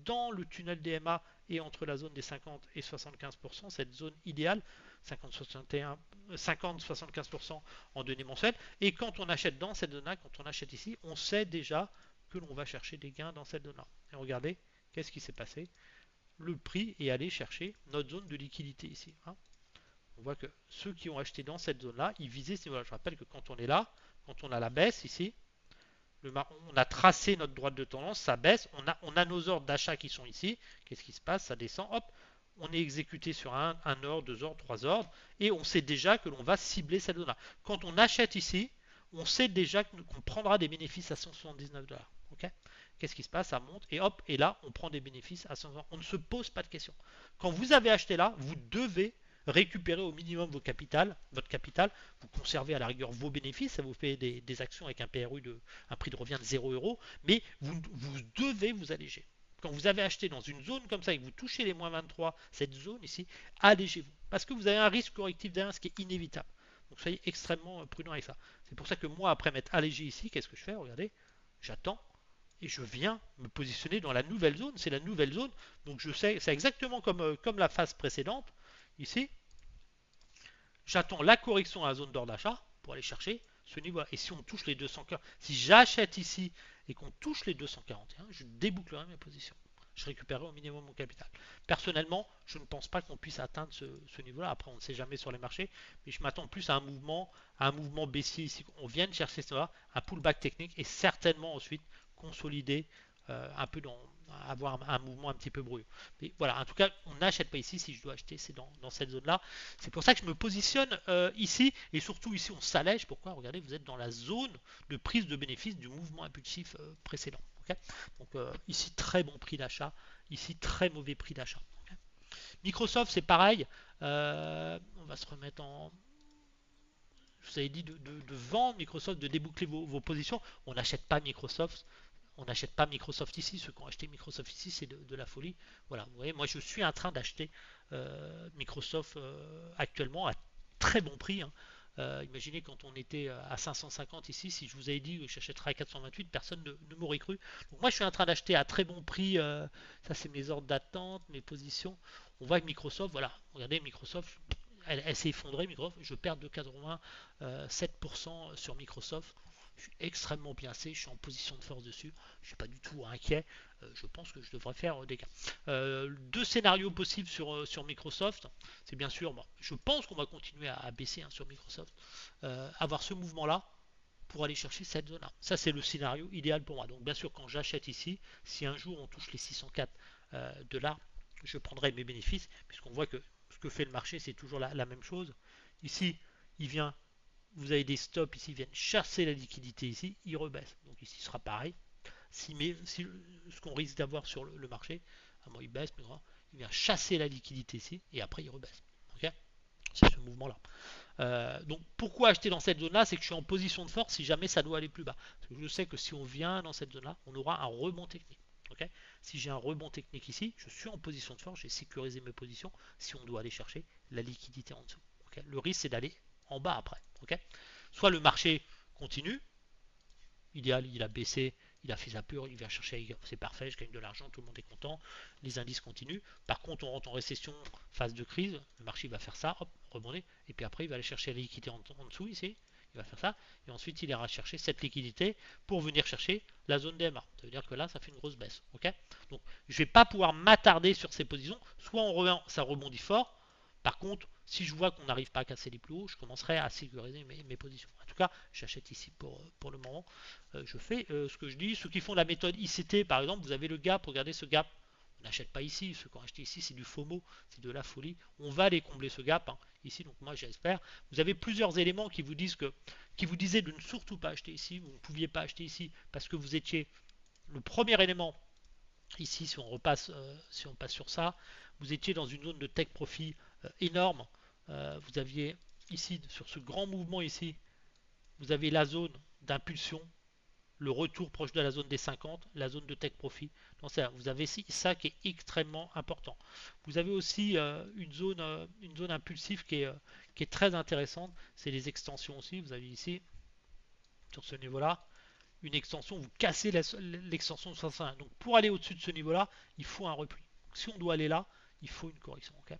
dans le tunnel DMA et entre la zone des 50 et 75%, cette zone idéale, 50-75% en données mensuelles. Et quand on achète dans cette zone-là, quand on achète ici, on sait déjà que l'on va chercher des gains dans cette zone-là. Et regardez, qu'est-ce qui s'est passé? Le prix est allé chercher notre zone de liquidité ici. Hein. On voit que ceux qui ont acheté dans cette zone-là, ils visaient ces voilà, je rappelle que quand on est là, quand on a la baisse ici, on a tracé notre droite de tendance, ça baisse, on a nos ordres d'achat qui sont ici. Qu'est-ce qui se passe? Ça descend, hop, on est exécuté sur un ordre, deux ordres, trois ordres, et on sait déjà que l'on va cibler cette zone-là. Quand on achète ici, on sait déjà qu'on prendra des bénéfices à 179 $. Okay, qu'est-ce qui se passe? Ça monte, et hop, et là, on prend des bénéfices à 100 $. On ne se pose pas de questions. Quand vous avez acheté là, vous devez récupérer au minimum votre capital, vous conservez à la rigueur vos bénéfices, ça vous fait des actions avec un PRU un prix de revient de 0 €, mais vous devez vous alléger. Quand vous avez acheté dans une zone comme ça et que vous touchez les moins 23, cette zone ici, allégez-vous. Parce que vous avez un risque correctif derrière, ce qui est inévitable. Donc soyez extrêmement prudent avec ça. C'est pour ça que moi, après m'être allégé ici, qu'est-ce que je fais? Regardez, j'attends et je viens me positionner dans la nouvelle zone. C'est la nouvelle zone. Donc je sais, c'est exactement comme la phase précédente. Ici, j'attends la correction à la zone d'ordre d'achat pour aller chercher ce niveau-là. Et si on touche les 240, si j'achète ici et qu'on touche les 241, je débouclerai mes positions. Je récupérerai au minimum mon capital. Personnellement, je ne pense pas qu'on puisse atteindre ce niveau-là. Après, on ne sait jamais sur les marchés, mais je m'attends plus à un mouvement baissier ici. On vient de chercher ça, un pullback technique et certainement ensuite consolider un peu avoir un mouvement un petit peu bruyant. Mais voilà, en tout cas, on n'achète pas ici. Si je dois acheter, c'est dans cette zone-là. C'est pour ça que je me positionne ici et surtout ici, on s'allège. Pourquoi? Regardez, vous êtes dans la zone de prise de bénéfice du mouvement impulsif précédent. Okay, donc ici, très bon prix d'achat. Ici, très mauvais prix d'achat. Okay, Microsoft, c'est pareil. On va se remettre en. Je vous avais dit de vendre Microsoft, de déboucler vos positions. On n'achète pas Microsoft. On n'achète pas Microsoft ici. Ceux qui ont acheté Microsoft ici, c'est de la folie. Voilà, vous voyez, moi je suis en train d'acheter Microsoft actuellement à très bon prix. Hein. Imaginez quand on était à 550 ici, si je vous avais dit que j'achèterais à 428, personne ne m'aurait cru. Donc moi je suis en train d'acheter à très bon prix. Ça c'est mes ordres d'attente, mes positions. On voit que Microsoft, voilà, regardez Microsoft, elle s'est effondrée, Microsoft. Je perds de 87% sur Microsoft. Je suis extrêmement bien placé, je suis en position de force dessus, je ne suis pas du tout inquiet, je pense que je devrais faire des gains. Deux scénarios possibles sur Microsoft, c'est bien sûr, bon, je pense qu'on va continuer à baisser sur Microsoft, avoir ce mouvement-là pour aller chercher cette zone-là. Ça c'est le scénario idéal pour moi. Donc bien sûr quand j'achète ici, si un jour on touche les 604 $, je prendrai mes bénéfices, puisqu'on voit que ce que fait le marché c'est toujours la même chose. Ici, il vient vous avez des stops ici, ils viennent chasser la liquidité ici, ils rebaissent. Donc ici, ce sera pareil. Si ce qu'on risque d'avoir sur le marché, à moi il baisse, mais il vient chasser la liquidité ici, et après il rebaisse. Okay, c'est ce mouvement-là. Donc pourquoi acheter dans cette zone-là? C'est que je suis en position de force si jamais ça doit aller plus bas. Parce que je sais que si on vient dans cette zone-là, on aura un rebond technique. Okay, si j'ai un rebond technique ici, je suis en position de force, j'ai sécurisé mes positions si on doit aller chercher la liquidité en dessous. Okay, le risque c'est d'aller en bas après. Okay, soit le marché continue, idéal, il a baissé, il a fait sa pure, il vient chercher, c'est parfait, je gagne de l'argent, tout le monde est content, les indices continuent. Par contre, on rentre en récession, phase de crise, le marché va faire ça, hop, rebondir, et puis après, il va aller chercher la liquidité en dessous ici, il va faire ça, et ensuite, il ira chercher cette liquidité pour venir chercher la zone DMA. Ça veut dire que là, ça fait une grosse baisse. Ok, donc, je ne vais pas pouvoir m'attarder sur ces positions, soit on revient, ça rebondit fort. Par contre, si je vois qu'on n'arrive pas à casser les plus hauts, je commencerai à sécuriser mes positions. En tout cas, j'achète ici pour le moment. Je fais ce que je dis. Ceux qui font la méthode ICT, par exemple, vous avez le gap. Regardez ce gap. On n'achète pas ici. Ceux qui ont acheté ici, c'est du FOMO, c'est de la folie. On va aller combler ce gap ici. Donc moi, j'espère. Vous avez plusieurs éléments qui vous disaient de ne surtout pas acheter ici. Vous ne pouviez pas acheter ici parce que vous étiez le premier élément. Ici, si on passe sur ça, vous étiez dans une zone de take profit énorme. Vous aviez ici, sur ce grand mouvement ici, vous avez la zone d'impulsion, le retour proche de la zone des 50, la zone de take profit. Donc vous avez ici ça qui est extrêmement important. Vous avez aussi une zone impulsive qui est très intéressante. C'est les extensions aussi. Vous avez ici, sur ce niveau-là, une extension, vous cassez l'extension de 65. Donc pour aller au-dessus de ce niveau-là, il faut un repli. Donc, si on doit aller là, il faut une correction. Okay,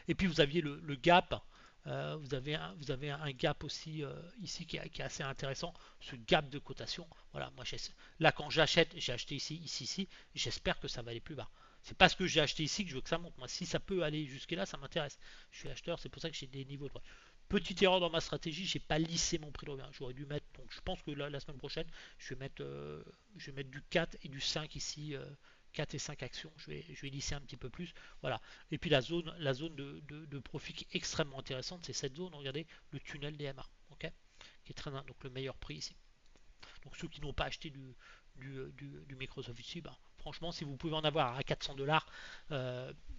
et puis vous aviez le gap. Vous avez un gap aussi ici qui est assez intéressant, ce gap de cotation. Voilà, moi là quand j'achète, j'ai acheté ici, j'espère que ça va aller plus bas. C'est parce que j'ai acheté ici que je veux que ça monte. Moi, si ça peut aller jusque là, ça m'intéresse. Je suis acheteur, c'est pour ça que j'ai des niveaux de droit. Petite erreur dans ma stratégie, j'ai pas lissé mon prix de revient. J'aurais dû mettre, donc je pense que la semaine prochaine, je vais mettre du 4 et du 5 ici, 4 et 5 actions. Je vais lisser un petit peu plus. Voilà. Et puis la zone de profit qui est extrêmement intéressante, c'est cette zone. Regardez le tunnel DMA, ok, qui est très donc le meilleur prix ici. Donc ceux qui n'ont pas acheté du Microsoft ici, bah, franchement, si vous pouvez en avoir à 400 $,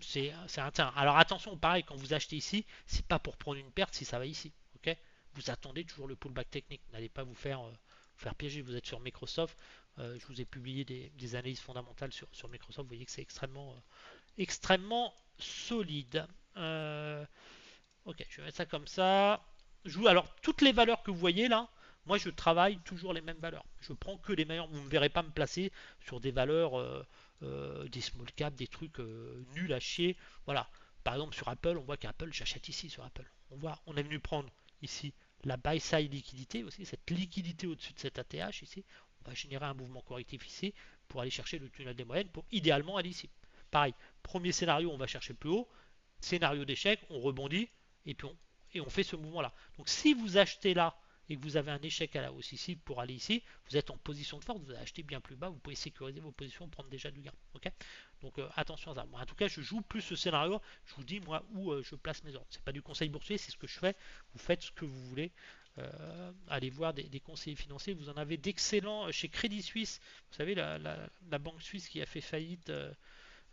c'est intéressant. Alors attention, pareil, quand vous achetez ici, c'est pas pour prendre une perte si ça va ici. Ok, vous attendez toujours le pullback technique. N'allez pas vous faire piéger. Vous êtes sur Microsoft. Je vous ai publié des analyses fondamentales sur Microsoft. Vous voyez que c'est extrêmement solide. Ok, je vais mettre ça comme ça. Alors, toutes les valeurs que vous voyez là, moi je travaille toujours les mêmes valeurs. Je prends que les meilleures. Vous ne me verrez pas me placer sur des valeurs, des small cap, des trucs nuls à chier. Voilà. Par exemple, sur Apple, on voit qu'Apple, j'achète ici sur Apple. On est venu prendre ici la buy side liquidité aussi, cette liquidité au-dessus de cet ATH ici, on va générer un mouvement correctif ici pour aller chercher le tunnel des moyennes pour idéalement aller ici. Pareil, premier scénario, on va chercher plus haut, scénario d'échec, on rebondit et puis on fait ce mouvement là. Donc si vous achetez là et que vous avez un échec à la hausse ici pour aller ici, vous êtes en position de force, vous allez acheter bien plus bas, vous pouvez sécuriser vos positions, prendre déjà du gain. Ok, donc attention à ça. Moi, en tout cas, je joue plus ce scénario, je vous dis moi où je place mes ordres. C'est pas du conseil boursier, c'est ce que je fais. Vous faites ce que vous voulez. Allez voir des conseillers financiers. Vous en avez d'excellents chez Crédit Suisse. Vous savez, la banque suisse qui a fait faillite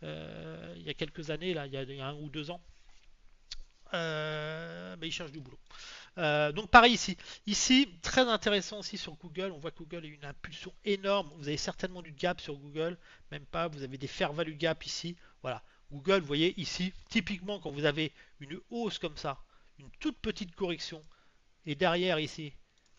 il y a quelques années, là, il y a 1 ou 2 ans. Mais ils cherchent du boulot. Donc pareil ici. Ici, très intéressant aussi sur Google. On voit que Google a une impulsion énorme. Vous avez certainement du gap sur Google. Même pas. Vous avez des fair value gap ici. Voilà. Google, vous voyez ici, typiquement quand vous avez une hausse comme ça, une toute petite correction, et derrière ici,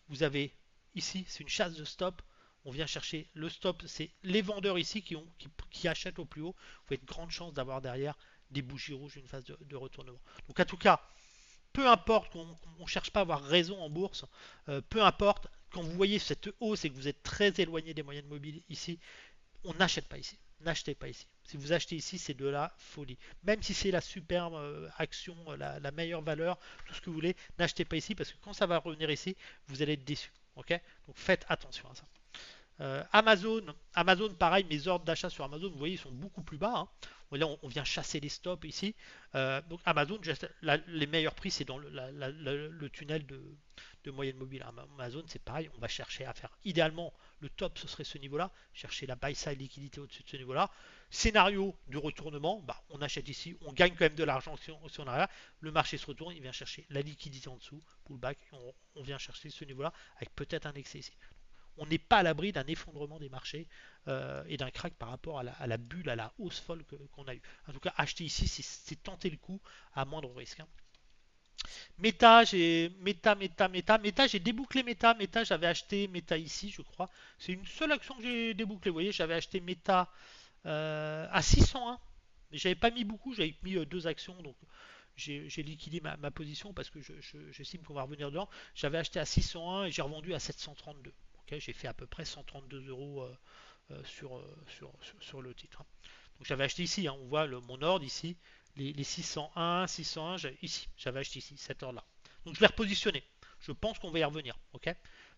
vous avez ici, c'est une chasse de stop. On vient chercher le stop. C'est les vendeurs ici qui achètent au plus haut. Vous avez de grandes chances d'avoir derrière des bougies rouges, une phase de retournement. Donc en tout cas, peu importe qu'on ne cherche pas à avoir raison en bourse, peu importe, quand vous voyez cette hausse et que vous êtes très éloigné des moyennes mobiles ici, on n'achète pas ici. N'achetez pas ici. Si vous achetez ici, c'est de la folie. Même si c'est la superbe action, la meilleure valeur, tout ce que vous voulez, n'achetez pas ici parce que quand ça va revenir ici, vous allez être déçu. Ok, donc faites attention à ça. Amazon, pareil, mes ordres d'achat sur Amazon, vous voyez, ils sont beaucoup plus bas. Hein. Là, on vient chasser les stops ici. Donc Amazon, les meilleurs prix, c'est dans le tunnel de moyenne mobile. Amazon, c'est pareil, on va chercher à faire. Idéalement, le top, ce serait ce niveau-là. Chercher la buy side liquidité au-dessus de ce niveau-là. Scénario du retournement, bah, on achète ici, on gagne quand même de l'argent si on arrive. Le marché se retourne, il vient chercher la liquidité en dessous, pullback, on vient chercher ce niveau-là avec peut-être un excès ici. On n'est pas à l'abri d'un effondrement des marchés et d'un crack par rapport à la bulle, à la hausse folle qu'on a eue. En tout cas, acheter ici, c'est tenter le coup à moindre risque. Hein. Meta, j'ai débouclé Meta, j'avais acheté Meta ici, je crois. C'est une seule action que j'ai débouclée. Vous voyez, j'avais acheté Meta à 601. Mais j'avais pas mis beaucoup, j'avais mis 2 actions, donc j'ai liquidé ma position parce que j'estime qu'on va revenir dedans. J'avais acheté à 601 et j'ai revendu à 732. Okay, j'ai fait à peu près 132 euros sur le titre. Donc j'avais acheté ici, hein, on voit mon ordre ici, les 601, ici, j'avais acheté ici, cette ordre là. Donc je l'ai repositionné. Je pense qu'on va y revenir. Ok.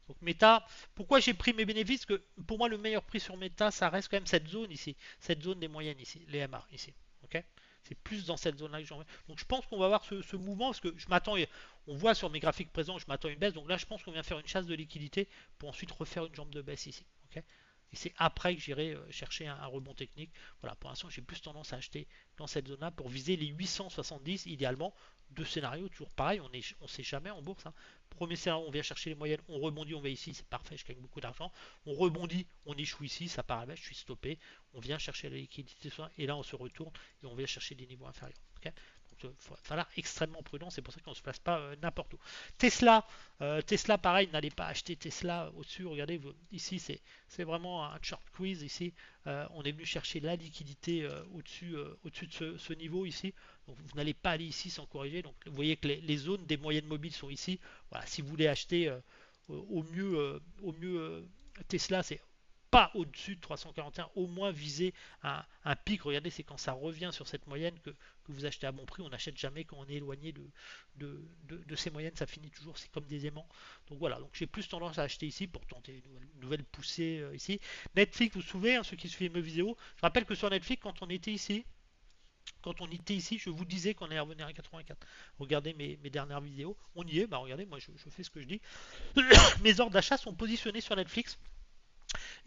Donc Meta, pourquoi j'ai pris mes bénéfices? Que pour moi le meilleur prix sur Meta, ça reste quand même cette zone ici, cette zone des moyennes ici, les MA ici. Ok. C'est plus dans cette zone-là que j'en vais. Donc je pense qu'on va avoir ce mouvement parce que je m'attends, on voit sur mes graphiques présents, je m'attends à une baisse. Donc là, je pense qu'on vient faire une chasse de liquidité pour ensuite refaire une jambe de baisse ici. Ok. Et c'est après que j'irai chercher un rebond technique. Voilà, pour l'instant, j'ai plus tendance à acheter dans cette zone-là pour viser les 870 idéalement. Deux scénarios, toujours pareil, on ne sait jamais en bourse. Hein. Premier scénario, on vient chercher les moyennes, on rebondit, on va ici, c'est parfait, je gagne beaucoup d'argent. On rebondit, on échoue ici, ça part à baisse, je suis stoppé. On vient chercher la liquidité et là on se retourne et on vient chercher des niveaux inférieurs. Okay, donc il faut falloir extrêmement prudent, c'est pour ça qu'on ne se place pas n'importe où. Tesla, pareil, n'allez pas acheter Tesla au-dessus. Regardez, ici c'est vraiment un short quiz. Ici, on est venu chercher la liquidité au-dessus de ce niveau ici. Donc vous n'allez pas aller ici sans corriger. Donc vous voyez que les zones des moyennes mobiles sont ici. Voilà, si vous voulez acheter au mieux Tesla, c'est pas au-dessus de 341, au moins viser un pic. Regardez, c'est quand ça revient sur cette moyenne que vous achetez à bon prix. On n'achète jamais quand on est éloigné de ces moyennes, ça finit toujours, c'est comme des aimants. Donc voilà, donc j'ai plus tendance à acheter ici pour tenter une nouvelle poussée ici. Netflix, vous vous souvenez, hein, ceux qui suivent mes vidéos, je rappelle que sur Netflix, quand on était ici, je vous disais qu'on allait revenir à 84. Regardez mes dernières vidéos, on y est, bah regardez, moi je fais ce que je dis. Mes ordres d'achat sont positionnés sur Netflix.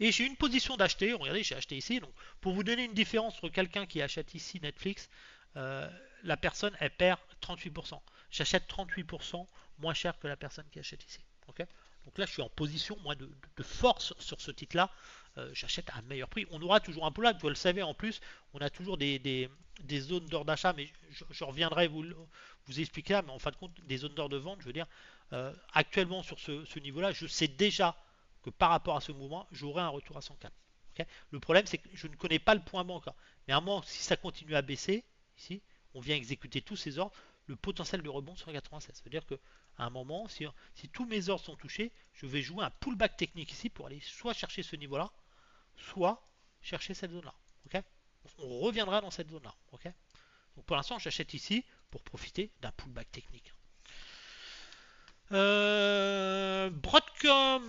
Et j'ai une position d'acheter, regardez, j'ai acheté ici. Donc, pour vous donner une différence entre quelqu'un qui achète ici Netflix, la personne, elle perd 38%. J'achète 38% moins cher que la personne qui achète ici. Okay, donc là, je suis en position, moi, de force sur ce titre-là. J'achète à un meilleur prix. On aura toujours un peu là, vous le savez en plus, on a toujours des zones d'ordre d'achat, mais je reviendrai vous expliquer là, mais en fin de compte, des zones d'ordre de vente, je veux dire, actuellement sur ce niveau-là, je sais déjà que par rapport à ce mouvement, j'aurai un retour à 104. Okay, le problème, c'est que je ne connais pas le point bas encore. Mais à un moment, si ça continue à baisser, ici, on vient exécuter tous ces ordres, le potentiel de rebond sur 96. Ça veut dire que à un moment, si tous mes ordres sont touchés, je vais jouer un pullback technique ici pour aller soit chercher ce niveau-là, soit chercher cette zone-là. Ok, on reviendra dans cette zone-là. Ok, donc pour l'instant, j'achète ici pour profiter d'un pullback technique. Broadcom,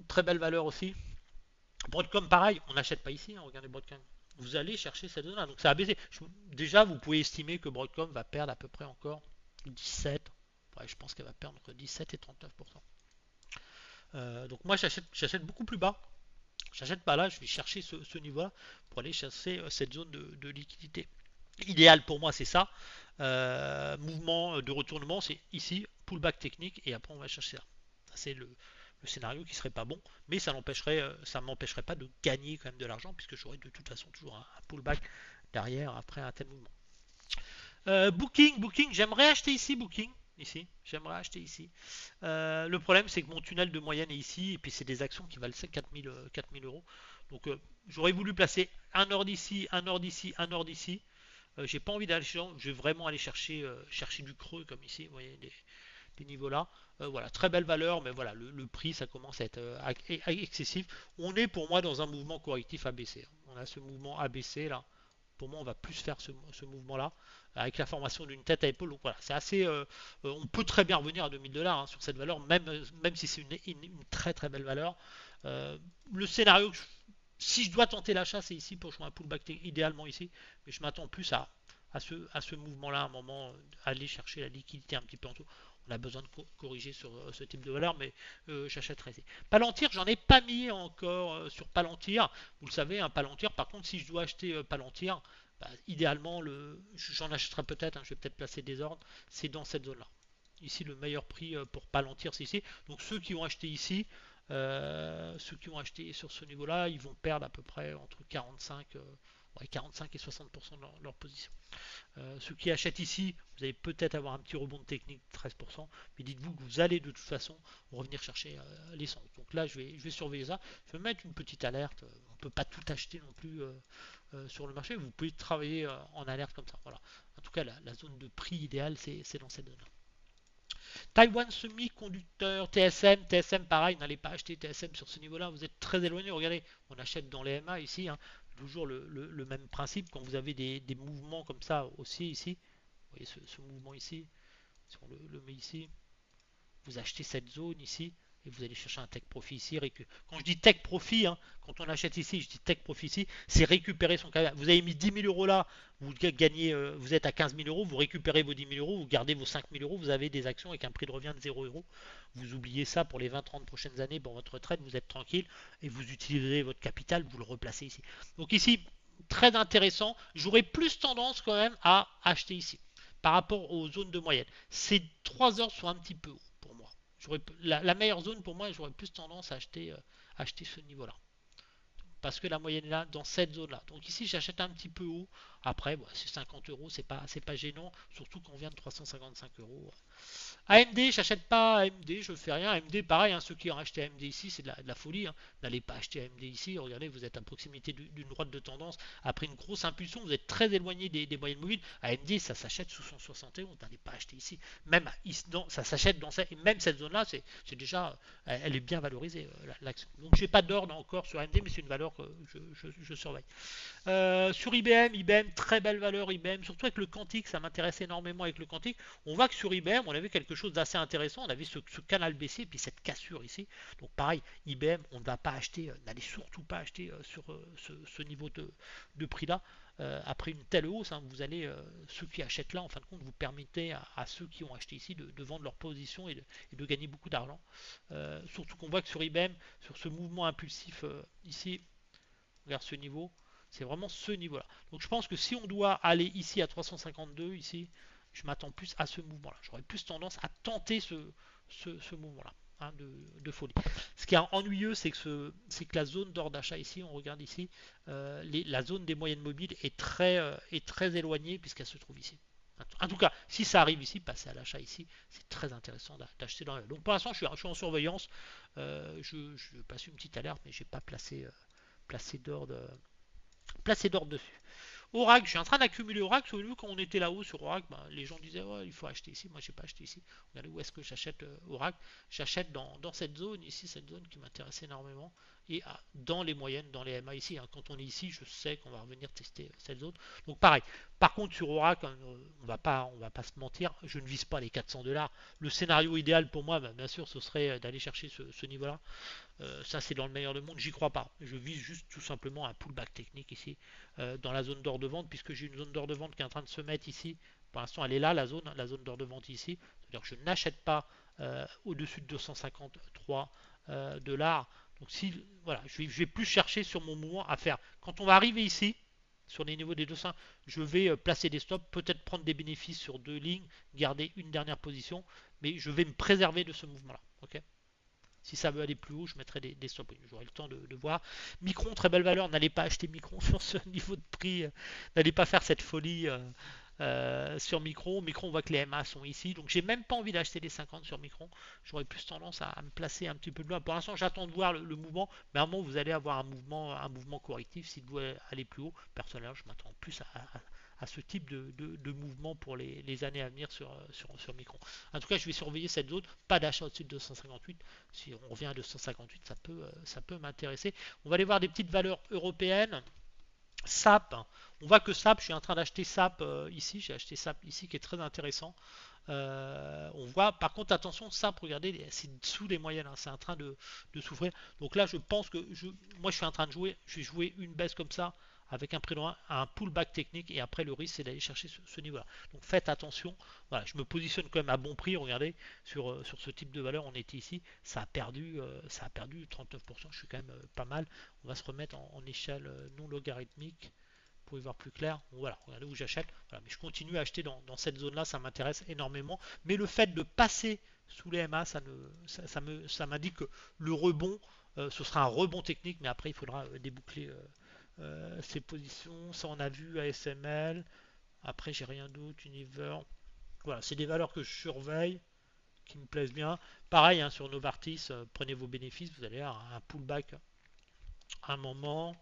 très belle valeur aussi. Broadcom, pareil, on n'achète pas ici, hein, regardez Broadcom. Vous allez chercher cette zone-là, donc ça a baissé. Déjà, vous pouvez estimer que Broadcom va perdre à peu près encore 17. Ouais, je pense qu'elle va perdre entre 17 et 39%. Donc moi, j'achète beaucoup plus bas. J'achète pas là, je vais chercher ce niveau-là pour aller chercher cette zone de liquidité. Idéal pour moi, c'est ça. Mouvement de retournement, c'est ici, pullback technique, et après on va chercher ça. Ça c'est le scénario qui serait pas bon, mais ça m'empêcherait pas de gagner quand même de l'argent, puisque j'aurai de toute façon toujours un pullback derrière après un tel mouvement. Booking, j'aimerais acheter ici, j'aimerais acheter ici. Le problème, c'est que mon tunnel de moyenne est ici, et puis c'est des actions qui valent 4000 euros. Donc j'aurais voulu placer un ordre ici, un ordre ici, un ordre ici. J'ai pas envie d'aller, je vais vraiment aller chercher du creux comme ici, vous voyez les niveaux là. Voilà, très belle valeur, mais voilà, le prix ça commence à être excessif. On est pour moi dans un mouvement correctif ABC. On a ce mouvement ABC là. Pour moi, on va plus faire ce mouvement-là avec la formation d'une tête à épaule. Donc voilà, c'est assez. On peut très bien revenir à 2000 $ hein, sur cette valeur, même si c'est une très très belle valeur. Le scénario, si je dois tenter l'achat, c'est ici pour jouer un pullback idéalement ici, mais je m'attends plus à ce mouvement-là, à un moment, aller chercher la liquidité un petit peu en dessous. On a besoin de corriger sur ce type de valeur, mais j'achèterai ici. Palantir, j'en ai pas mis encore sur Palantir. Vous le savez, un Palantir, par contre, si je dois acheter Palantir, bah, idéalement, j'en achèterai peut-être, hein, je vais peut-être placer des ordres, c'est dans cette zone-là. Ici, le meilleur prix pour Palantir, c'est ici. Donc ceux qui ont acheté ici, ceux qui ont acheté sur ce niveau-là, ils vont perdre à peu près entre 45 et 60% de leur position. Ceux qui achètent ici, vous allez peut-être avoir un petit rebond de technique de 13%, mais dites-vous que vous allez de toute façon revenir chercher l'essence. Donc là, je vais surveiller ça. Je vais mettre une petite alerte. On ne peut pas tout acheter non plus sur le marché. Vous pouvez travailler en alerte comme ça. Voilà. En tout cas, la zone de prix idéale, c'est dans cette zone-là. Taiwan Semi-Conducteur, TSM pareil, n'allez pas acheter TSM sur ce niveau-là, vous êtes très éloigné. Regardez, on achète dans les MA ici, hein, toujours le même principe. Quand vous avez des mouvements comme ça aussi ici, vous voyez ce mouvement ici, si on le met ici, vous achetez cette zone ici et vous allez chercher un tech profit ici. Quand je dis tech profit, hein, quand on achète ici, je dis tech profit ici, c'est récupérer son capital. Vous avez mis 10 000 euros là, vous gagnez, vous êtes à 15 000 euros, vous récupérez vos 10 000 euros, vous gardez vos 5 000 euros, vous avez des actions avec un prix de revient de 0 euros. Vous oubliez ça pour les 20-30 prochaines années pour votre retraite, vous êtes tranquille et vous utilisez votre capital, vous le replacez ici. Donc ici, très intéressant. J'aurais plus tendance quand même à acheter ici par rapport aux zones de moyenne. Ces 3 heures sont un petit peu haut pour moi. La meilleure zone pour moi, j'aurais plus tendance à acheter ce niveau-là. Parce que la moyenne est là, dans cette zone-là. Donc ici, j'achète un petit peu haut. Après, c'est 50 euros, c'est pas gênant. Surtout qu'on vient de 355 euros. AMD, j'achète pas AMD, je fais rien. AMD, pareil, hein, ceux qui ont acheté AMD ici, c'est de la folie. Hein. N'allez pas acheter AMD ici. Regardez, vous êtes à proximité d'une droite de tendance. Après une grosse impulsion, vous êtes très éloigné des moyennes mobiles. AMD, ça s'achète sous 171. N'allez pas acheter ici. Même ça s'achète dans cette, et même cette zone-là, c'est déjà, elle est bien valorisée l'action. Donc j'ai pas d'ordre encore sur AMD, mais c'est une valeur que je surveille. Sur IBM, très belle valeur IBM, surtout avec le quantique, ça m'intéresse énormément avec le quantique. On voit que sur IBM, on avait quelque chose d'assez intéressant, on avait ce canal baissier, puis cette cassure ici. Donc pareil, IBM, on ne va pas acheter, n'allez surtout pas acheter sur ce niveau de prix-là. Après une telle hausse, hein, vous allez, ceux qui achètent là, en fin de compte, vous permettez à ceux qui ont acheté ici de vendre leur position et de gagner beaucoup d'argent. Surtout qu'on voit que sur IBM, sur ce mouvement impulsif ici, vers ce niveau, c'est vraiment ce niveau-là. Donc je pense que si on doit aller ici à 352, ici, je m'attends plus à ce mouvement-là. J'aurais plus tendance à tenter ce mouvement-là. Hein, de folie. Ce qui est ennuyeux, c'est que la zone d'ordre d'achat ici, on regarde ici, la zone des moyennes mobiles est très éloignée puisqu'elle se trouve ici. En tout cas, si ça arrive ici, passer à l'achat ici, c'est très intéressant d'acheter dans le. Donc pour l'instant, je suis en surveillance. Je passe une petite alerte, mais j'ai pas placé d'ordre dessus. Oracle, je suis en train d'accumuler Oracle. Souvenez-vous quand on était là-haut sur Oracle, ben, les gens disaient ouais, il faut acheter ici. Moi, j'ai pas acheté ici. Regardez où est-ce que j'achète Oracle. J'achète dans cette zone ici, cette zone qui m'intéresse énormément. Et dans les moyennes, dans les MA ici. Hein. Quand on est ici, je sais qu'on va revenir tester cette zone. Donc pareil. Par contre, sur Oracle, hein, on va pas se mentir. Je ne vise pas les 400 $. Le scénario idéal pour moi, ben, bien sûr, ce serait d'aller chercher ce niveau-là. Ça, c'est dans le meilleur des mondes, j'y crois pas. Je vise juste tout simplement un pullback technique ici dans la zone d'or de vente, puisque j'ai une zone d'or de vente qui est en train de se mettre ici. Pour l'instant, elle est là, la zone d'or de vente ici. C'est-à-dire que je n'achète pas au-dessus de 253 $. Donc, si, voilà, je vais plus chercher sur mon mouvement à faire. Quand on va arriver ici, sur les niveaux des 200, je vais placer des stops, peut-être prendre des bénéfices sur deux lignes, garder une dernière position, mais je vais me préserver de ce mouvement-là. Ok. Si ça veut aller plus haut, je mettrai des stop wins. J'aurai le temps de voir. Micron, très belle valeur. N'allez pas acheter Micron sur ce niveau de prix. N'allez pas faire cette folie sur Micron. Micron, on voit que les MA sont ici. Donc, j'ai même pas envie d'acheter les 50 sur Micron. J'aurais plus tendance à me placer un petit peu de loin. Pour l'instant, j'attends de voir le mouvement. Mais à un moment, vous allez avoir un mouvement correctif. S'il doit aller plus haut, personnellement, je m'attends plus à ce type de mouvement pour les années à venir sur Micron. En tout cas, je vais surveiller cette zone. Pas d'achat au-dessus de 258. Si on revient à 258, ça peut m'intéresser. On va aller voir des petites valeurs européennes. SAP, on voit que SAP, je suis en train d'acheter SAP ici, j'ai acheté SAP ici qui est très intéressant. On voit, par contre, attention, SAP, regardez, c'est sous les moyennes, hein, c'est en train de souffrir. Donc là, je pense que moi, je suis en train de jouer, je vais jouer une baisse comme ça avec un prix de un pullback technique et après le risque c'est d'aller chercher ce niveau-là. Donc faites attention. Voilà, je me positionne quand même à bon prix. Regardez sur ce type de valeur, on était ici, ça a perdu 39%. Je suis quand même pas mal. On va se remettre en échelle non logarithmique pour y voir plus clair. Bon, voilà, regardez où j'achète. Voilà, mais je continue à acheter dans cette zone-là, ça m'intéresse énormément. Mais le fait de passer sous les MA, ça m'indique que le rebond, ce sera un rebond technique, mais après il faudra déboucler ces positions. Ça on a vu ASML. Après j'ai rien d'autre, Univer. Voilà, c'est des valeurs que je surveille, qui me plaisent bien. Pareil hein, sur Novartis, prenez vos bénéfices, vous allez avoir un pullback à un moment.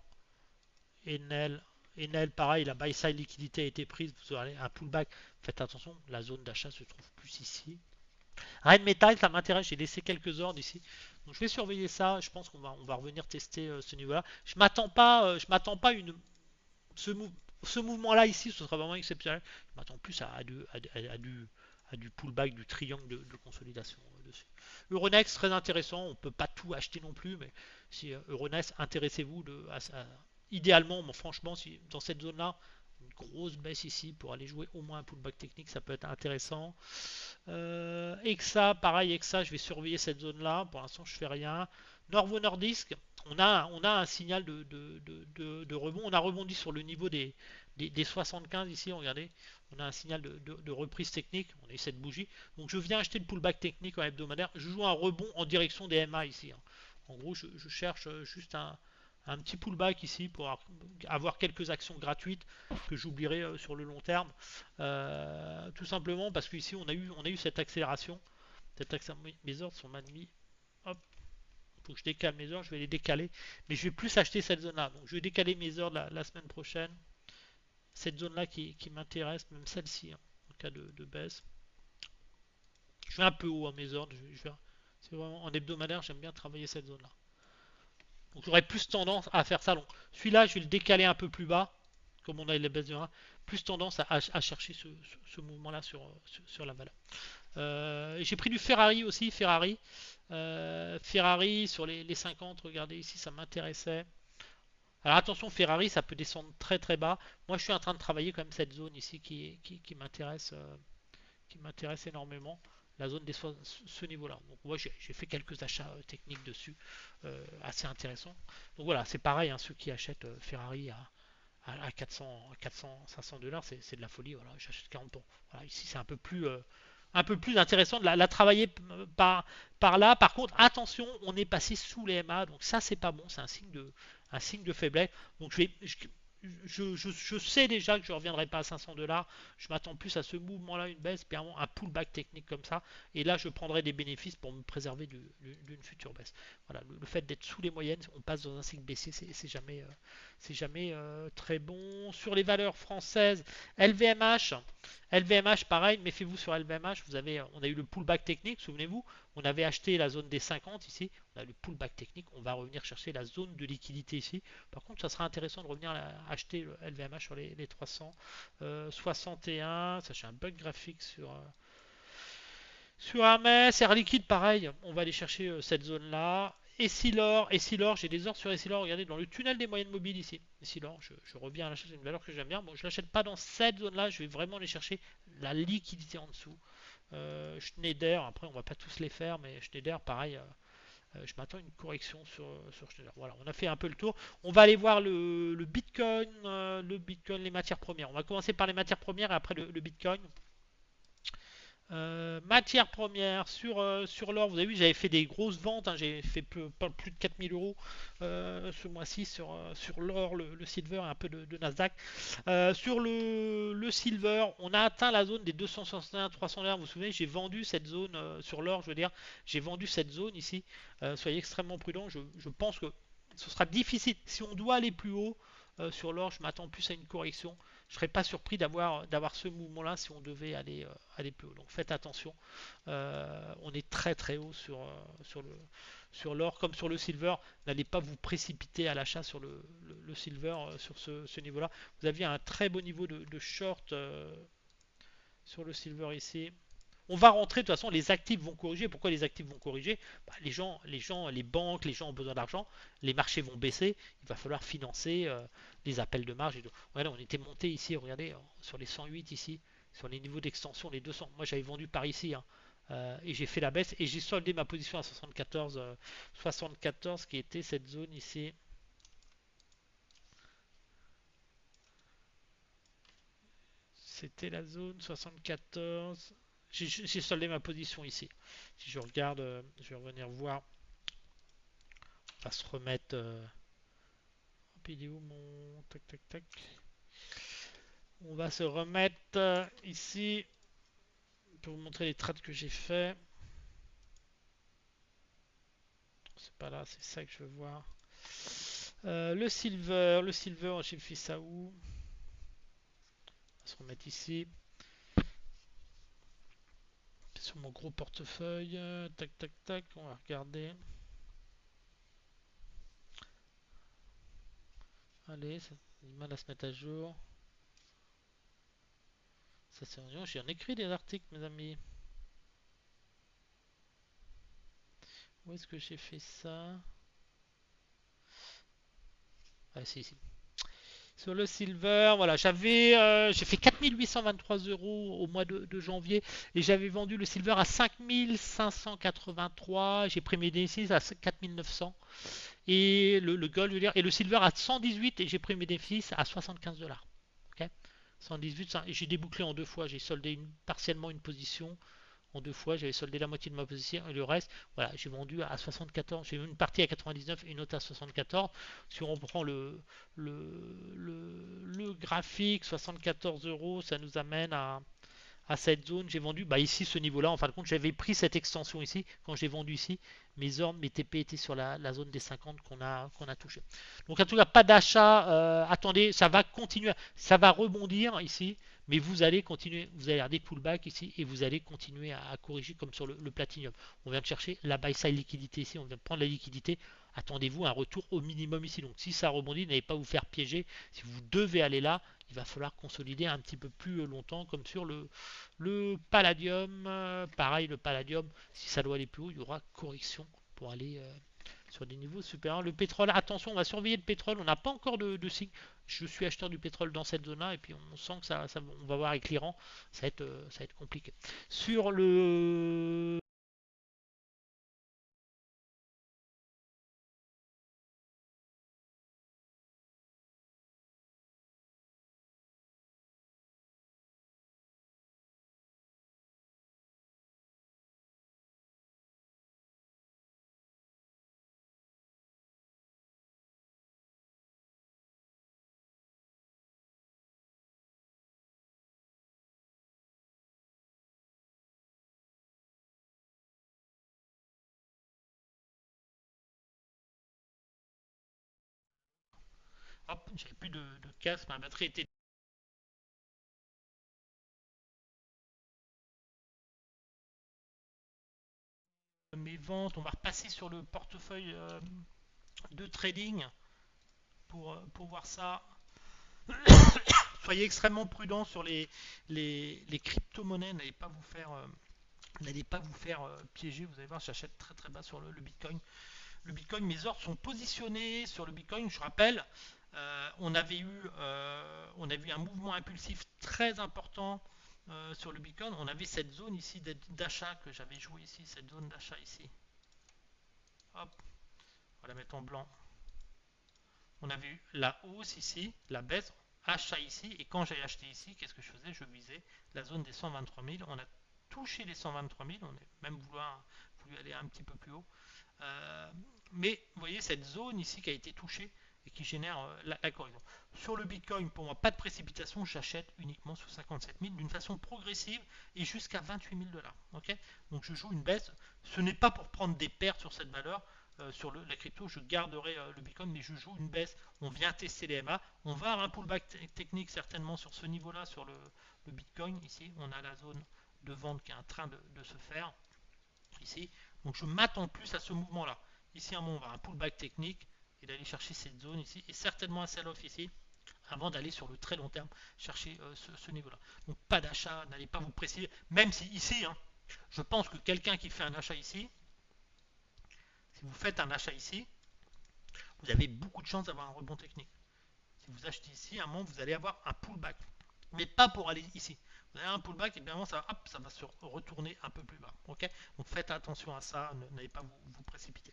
Enel, Enel, pareil, la buy side liquidité a été prise, vous aurez un pullback. Faites attention, la zone d'achat se trouve plus ici. Metal, ça m'intéresse, j'ai laissé quelques ordres ici. Donc je vais surveiller ça, je pense on va revenir tester ce niveau-là. Je m'attends pas à ce, ce mouvement-là ici, ce sera vraiment exceptionnel. Je m'attends plus à du pullback, du triangle de consolidation dessus. Euronext, très intéressant, on ne peut pas tout acheter non plus, mais si Euronext, intéressez-vous idéalement, bon, franchement, si dans cette zone-là, une grosse baisse ici pour aller jouer au moins un pullback technique, ça peut être intéressant. Exa, pareil, Exa, je vais surveiller cette zone-là. Pour l'instant, je fais rien. Novo Nordisk, on a un signal de rebond. On a rebondi sur le niveau des 75 ici, regardez. On a un signal de reprise technique. On a eu cette bougie. Donc je viens acheter le pullback technique en hebdomadaire. Je joue un rebond en direction des MA ici. Hein. En gros, je cherche juste un petit pullback ici pour avoir quelques actions gratuites que j'oublierai sur le long terme. Tout simplement parce qu'ici on a eu cette accélération. Mes ordres sont mal mis. Hop, faut que je décale mes ordres, je vais les décaler. Mais je vais plus acheter cette zone là. Donc je vais décaler mes ordres la semaine prochaine. Cette zone là qui m'intéresse, même celle-ci, hein, en cas de baisse. Je vais un peu haut à mes ordres. C'est vraiment en hebdomadaire, j'aime bien travailler cette zone là. Donc j'aurais plus tendance à faire ça long. Celui-là, je vais le décaler un peu plus bas, comme on a les baisses de 1, plus tendance à chercher ce mouvement-là sur la valeur. J'ai pris du Ferrari aussi, Ferrari sur les 50, regardez ici, ça m'intéressait. Alors attention, Ferrari, ça peut descendre très très bas. Moi, je suis en train de travailler quand même cette zone ici qui m'intéresse énormément, la zone des ce niveau-là. Donc moi j'ai fait quelques achats techniques dessus, assez intéressants. Donc voilà, c'est pareil, hein, ceux qui achètent Ferrari à 500 $, c'est de la folie. Voilà, j'achète 40 ans. Voilà, ici c'est un peu plus intéressant de la travailler par là. Par contre, attention, on est passé sous les MA, donc ça c'est pas bon, c'est un signe de faiblesse. Donc je sais déjà que je ne reviendrai pas à 500 $. Je m'attends plus à ce mouvement-là, une baisse, puis un pullback technique comme ça. Et là, je prendrai des bénéfices pour me préserver d'une future baisse. Voilà, le fait d'être sous les moyennes, on passe dans un cycle baissier, c'est jamais très bon. Sur les valeurs françaises, LVMH. LVMH, pareil, méfiez-vous sur LVMH. On a eu le pullback technique, souvenez-vous. On avait acheté la zone des 50 ici. On a le pullback technique. On va revenir chercher la zone de liquidité ici. Par contre, ça sera intéressant de revenir acheter le LVMH sur les 361. Ça, j'ai un bug graphique sur Hermès. Air Liquide, pareil. On va aller chercher cette zone-là. Essilor, j'ai des ordres sur Essilor. Regardez, dans le tunnel des moyennes mobiles ici. Essilor, je reviens à l'achat, c'est une valeur que j'aime bien. Bon, je ne l'achète pas dans cette zone-là. Je vais vraiment aller chercher la liquidité en dessous. Schneider, après, on va pas tous les faire, mais Schneider, pareil. Je m'attends à une correction sur Schneider. Voilà, on a fait un peu le tour. On va aller voir le Bitcoin, les matières premières. On va commencer par les matières premières et après le Bitcoin. Matières premières sur l'or, vous avez vu, j'avais fait des grosses ventes, hein, j'ai fait pas plus de 4000 € ce mois-ci sur l'or, le silver et un peu de Nasdaq. Sur le silver, on a atteint la zone des 261-300 $. Vous vous souvenez, j'ai vendu cette zone sur l'or, je veux dire, j'ai vendu cette zone ici. Soyez extrêmement prudents, je pense que ce sera difficile. Si on doit aller plus haut sur l'or, je m'attends plus à une correction. Je ne serais pas surpris d'avoir ce mouvement-là si on devait aller plus haut. Donc faites attention. On est très très haut sur l'or comme sur le silver. N'allez pas vous précipiter à l'achat sur le silver sur ce niveau-là. Vous aviez un très beau niveau de short sur le silver ici. On va rentrer, de toute façon, les actifs vont corriger. Pourquoi les actifs vont corriger? Les banques, les gens ont besoin d'argent, les marchés vont baisser, il va falloir financer les appels de marge. Regardez, on était monté ici, regardez, sur les 108 ici, sur les niveaux d'extension, les 200. Moi, j'avais vendu par ici, hein, et j'ai fait la baisse, et j'ai soldé ma position à 74 qui était cette zone ici. C'était la zone 74. J'ai soldé ma position ici. Si je regarde, je vais revenir voir. On va se remettre. Il est où mon. Tac, tac, tac. On va se remettre ici pour vous montrer les trades que j'ai fait. C'est pas là, c'est ça que je veux voir. Le silver, j'ai fait ça où? On va se remettre ici. Sur mon gros portefeuille. Tac, tac, tac. On va regarder. Allez, ça a du mal à se mettre à jour. Ça c'est rien. J'ai en écrit des articles, mes amis. Où est-ce que j'ai fait ça? Ah, si, ici. Sur le silver, voilà, j'ai fait 4 823 € au mois de janvier et j'avais vendu le silver à 5 583. J'ai pris mes bénéfices à 4 900 et le gold, je veux dire, et le silver à 118 et j'ai pris mes bénéfices à 75 $. Ok, 118, et j'ai débouclé en deux fois. J'ai soldé partiellement une position en deux fois, j'avais soldé la moitié de ma position et le reste, voilà, j'ai vendu à 74. J'ai eu une partie à 99 et une autre à 74. Si on reprend le graphique, 74 €, ça nous amène à cette zone. J'ai vendu bah, ici ce niveau-là. En fin de compte, j'avais pris cette extension ici quand j'ai vendu ici. Mes ordres, mes TP étaient sur la zone des 50 qu'on a touché. Donc en tout cas, pas d'achat. Attendez, ça va continuer, ça va rebondir ici. Mais vous allez continuer, vous allez avoir des pullbacks ici et vous allez continuer à corriger comme sur le Platinum. On vient de chercher la buy side liquidité ici, on vient de prendre la liquidité. Attendez-vous un retour au minimum ici. Donc si ça rebondit, n'allez pas vous faire piéger. Si vous devez aller là, il va falloir consolider un petit peu plus longtemps comme sur le palladium. Pareil, le palladium, si ça doit aller plus haut, il y aura correction pour aller sur des niveaux supérieurs. Le pétrole, attention, on va surveiller le pétrole. On n'a pas encore de signe. Je suis acheteur du pétrole dans cette zone-là et puis on sent que on va voir avec l'Iran, ça va être compliqué. Sur le Hop, j'avais plus de casque, ma batterie était. Mes ventes, on va repasser sur le portefeuille de trading pour voir ça. Soyez extrêmement prudents sur les crypto-monnaies, n'allez pas vous faire piéger. Vous allez voir, j'achète très très bas sur le Bitcoin. Le Bitcoin, mes ordres sont positionnés sur le Bitcoin. Je rappelle, on avait eu un mouvement impulsif très important sur le Bitcoin. On avait cette zone ici d'achat que j'avais joué ici, cette zone d'achat ici. Hop, on va la mettre en blanc. On avait eu la hausse ici, la baisse, achat ici, et quand j'ai acheté ici, qu'est-ce que je faisais? Je visais la zone des 123 000. On a touché les 123 000, on est même voulu aller un petit peu plus haut. Euh, mais vous voyez cette zone ici qui a été touchée et qui génère la correction. Sur le Bitcoin, pour moi, pas de précipitation, j'achète uniquement sous 57 000 d'une façon progressive et jusqu'à 28 000 dollars. Okay, donc je joue une baisse. Ce n'est pas pour prendre des pertes sur cette valeur. Sur la crypto, je garderai le Bitcoin, mais je joue une baisse. On vient tester les MA. On va avoir un pullback technique certainement sur ce niveau-là, sur le Bitcoin. Ici, on a la zone de vente qui est en train de se faire ici. Donc je m'attends plus à ce mouvement-là. Ici, à un moment, on va avoir un pullback technique et d'aller chercher cette zone ici et certainement un sell-off ici avant d'aller sur le très long terme chercher ce niveau-là. Donc pas d'achat, n'allez pas vous préciser, même si ici, hein, je pense que quelqu'un qui fait un achat ici, si vous faites un achat ici, vous avez beaucoup de chances d'avoir un rebond technique. Si vous achetez ici, à un moment, vous allez avoir un pullback. Mais pas pour aller ici. Vous avez un pullback et bien ça va se retourner un peu plus bas. Okay, donc faites attention à ça, n'allez pas vous précipiter.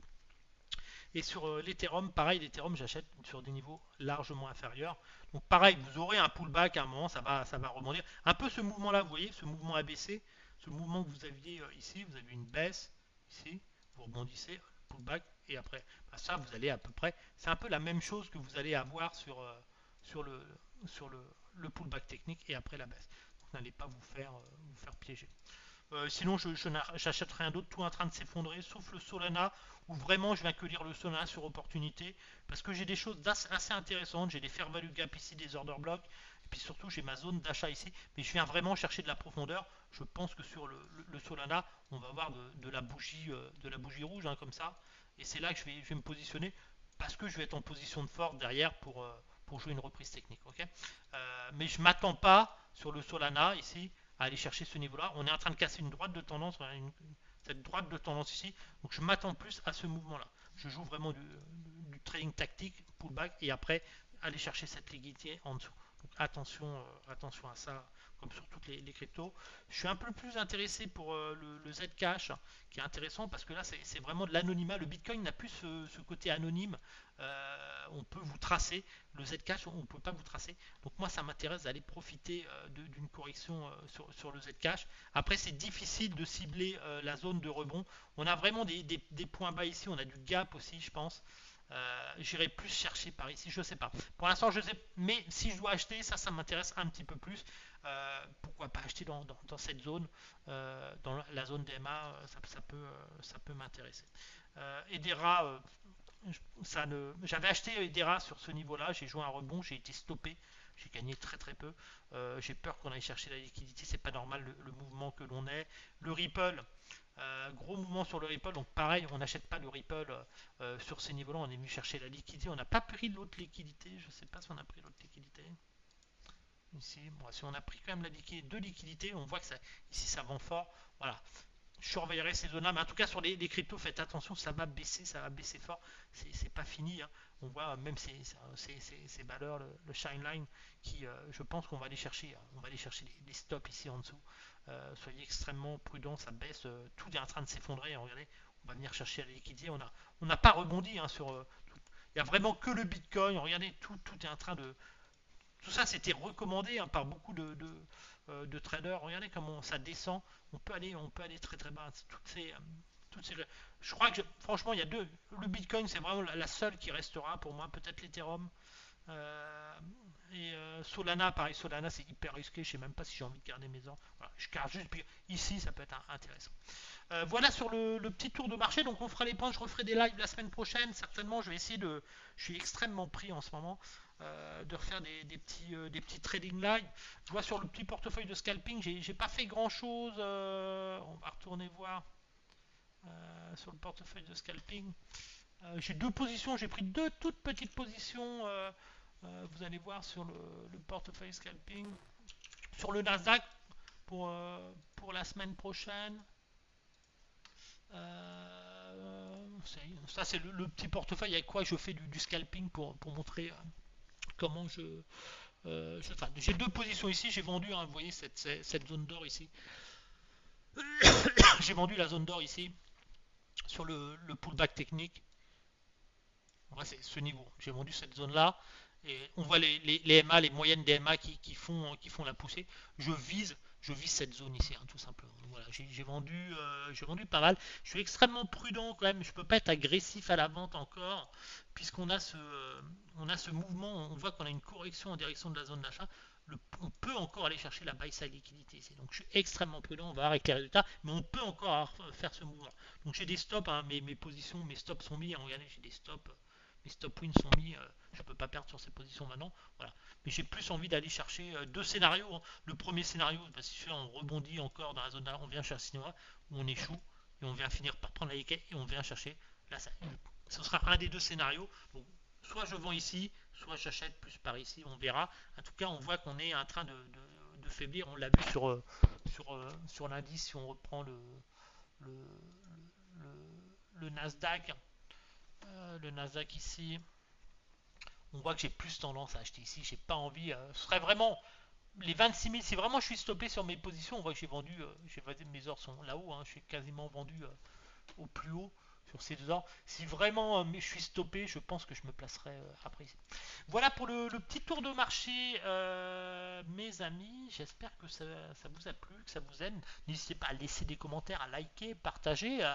Et sur l'Ethereum, pareil, l'Ethereum, j'achète sur des niveaux largement inférieurs. Donc pareil, vous aurez un pullback à un moment, ça va rebondir. Un peu ce mouvement-là, vous voyez, ce mouvement ABC, ce mouvement que vous aviez ici, vous avez une baisse ici, vous rebondissez, pullback, et après, bah, ça, vous allez à peu près, c'est un peu la même chose que vous allez avoir sur le, sur le pullback technique et après la baisse. Donc n'allez pas vous faire piéger. Sinon, je n'achète rien d'autre, tout en train de s'effondrer, sauf le Solana, où vraiment je viens que lire le Solana sur opportunité, parce que j'ai des choses assez intéressantes, j'ai des fair value gap ici, des order blocks, et puis surtout j'ai ma zone d'achat ici, mais je viens vraiment chercher de la profondeur. Je pense que sur le Solana, on va avoir de la bougie rouge, hein, comme ça, et c'est là que je vais me positionner, parce que je vais être en position de force derrière pour jouer une reprise technique. Okay, mais je ne m'attends pas sur le Solana ici à aller chercher ce niveau-là. On est en train de casser une droite de tendance, cette droite de tendance ici. Donc je m'attends plus à ce mouvement-là. Je joue vraiment du trading tactique, pullback, et après aller chercher cette liquidité en dessous. Donc attention à ça, comme sur toutes les cryptos. Je suis un peu plus intéressé pour le Zcash, qui est intéressant parce que là c'est vraiment de l'anonymat. Le Bitcoin n'a plus ce côté anonyme. On peut vous tracer. Le Zcash, on ne peut pas vous tracer. Donc moi, ça m'intéresse d'aller profiter d'une correction sur le Zcash. Après, c'est difficile de cibler la zone de rebond. On a vraiment des points bas ici. On a du gap aussi, je pense. J'irai plus chercher par ici, je sais pas. Pour l'instant, je sais, mais si je dois acheter, ça m'intéresse un petit peu plus. Pourquoi pas acheter dans cette zone, dans la zone DMA, ça peut m'intéresser. Edera, j'avais acheté Edera sur ce niveau-là, j'ai joué un rebond, j'ai été stoppé, j'ai gagné très très peu. J'ai peur qu'on aille chercher la liquidité, c'est pas normal le mouvement que l'on est. Le Ripple, gros mouvement sur le Ripple, donc pareil, on n'achète pas le Ripple sur ces niveaux-là, on est venu chercher la liquidité, on n'a pas pris l'autre liquidité, je ne sais pas si on a pris l'autre liquidité. Ici, bon, si on a pris quand même deux liquidités, on voit que ici ça vend fort. Voilà, je surveillerai ces zones-là, mais en tout cas sur les cryptos, faites attention, ça va baisser fort, c'est pas fini. Hein. On voit même ces valeurs, le Shineline, qui, je pense qu'on va aller chercher, les stops ici en dessous. Soyez extrêmement prudents, ça baisse, tout est en train de s'effondrer. Regardez, on va venir chercher la liquidité. On n'a pas rebondi hein, sur. Il n'y a vraiment que le Bitcoin. Regardez, tout est en train de. Tout ça, c'était recommandé hein, par beaucoup de traders. Regardez comment ça descend. On peut aller très très bas. Toutes ces, je crois que franchement, il y a deux. Le Bitcoin, c'est vraiment la seule qui restera pour moi. Peut-être l'Ethereum. Euh, Et Solana, pareil, Solana c'est hyper risqué, je sais même pas si j'ai envie de garder mes ordres. Voilà, je garde juste, puis ici ça peut être intéressant. Voilà sur le petit tour de marché, donc on fera les points, je referai des lives la semaine prochaine, certainement je vais essayer de, je suis extrêmement pris en ce moment, de refaire des petits trading live. Je vois sur le petit portefeuille de scalping, j'ai pas fait grand chose, on va retourner voir sur le portefeuille de scalping. J'ai deux positions, j'ai pris deux toutes petites positions, vous allez voir sur le portefeuille scalping, sur le Nasdaq pour la semaine prochaine. Ça, c'est le petit portefeuille avec quoi je fais du scalping pour montrer comment enfin, j'ai deux positions ici. J'ai vendu, hein, vous voyez, cette zone d'or ici. J'ai vendu la zone d'or ici sur le pullback technique. Ouais, c'est ce niveau. J'ai vendu cette zone-là. Et on voit les MA, les moyennes des MA qui font la poussée. Je vise, je vise cette zone ici, hein, tout simplement. Donc voilà, j'ai vendu pas mal. Je suis extrêmement prudent quand même. Je ne peux pas être agressif à la vente encore, puisqu'on a on a ce mouvement. On voit qu'on a une correction en direction de la zone d'achat. On peut encore aller chercher la buy side liquidité ici. Donc je suis extrêmement prudent. On va voir avec les résultats, mais on peut encore faire ce mouvement. Donc j'ai des stops, hein, mes positions, mes stops sont mis. Hein, regardez, j'ai des stops. Mes stop wins sont mis, je ne peux pas perdre sur ces positions maintenant. Voilà. Mais j'ai plus envie d'aller chercher deux scénarios, hein. Le premier scénario, bah, si on rebondit encore dans la zone d'arrêt, on vient chercher Sinoa, où on échoue, et on vient finir par prendre la liquette, et on vient chercher là, ce sera un des deux scénarios. Donc, soit je vends ici, soit j'achète plus par ici, on verra. En tout cas, on voit qu'on est en train de faiblir. On l'a vu sur l'indice, si on reprend le, le Nasdaq. Le Nasdaq ici, on voit que j'ai plus tendance à acheter ici. J'ai pas envie. Ce serait vraiment les 26 000. Si vraiment je suis stoppé sur mes positions, on voit que mes ordres sont là-haut. Hein, je suis quasiment vendu au plus haut sur ces deux ordres. Si vraiment je suis stoppé, je pense que je me placerai après ici. Voilà pour le petit tour de marché, mes amis. J'espère que ça vous a plu, que ça vous aime. N'hésitez pas à laisser des commentaires, à liker, partager.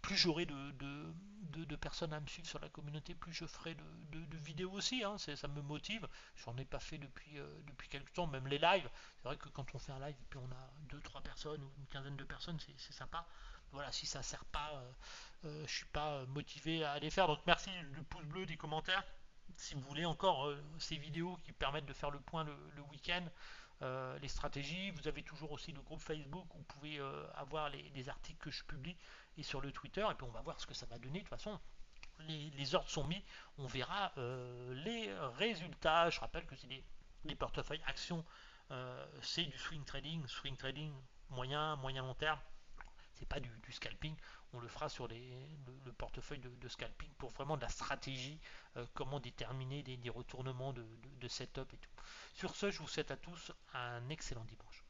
Plus j'aurai de personnes à me suivre sur la communauté, plus je ferai de vidéos aussi. Hein, ça me motive. J'en ai pas fait depuis quelques temps, même les lives. C'est vrai que quand on fait un live et puis on a deux trois personnes ou une quinzaine de personnes, c'est sympa. Voilà, si ça sert pas, je suis pas motivé à les faire. Donc merci du pouce bleu, des commentaires. Si vous voulez encore ces vidéos qui permettent de faire le point le week-end, les stratégies, vous avez toujours aussi le groupe Facebook où vous pouvez avoir les articles que je publie et sur le Twitter, et puis on va voir ce que ça va donner. De toute façon, les ordres sont mis, on verra les résultats. Je rappelle que c'est des portefeuilles actions, c'est du swing trading moyen long terme. C'est pas du scalping, on le fera sur le portefeuille de scalping pour vraiment de la stratégie, comment déterminer des retournements de setup et tout. Sur ce, je vous souhaite à tous un excellent dimanche.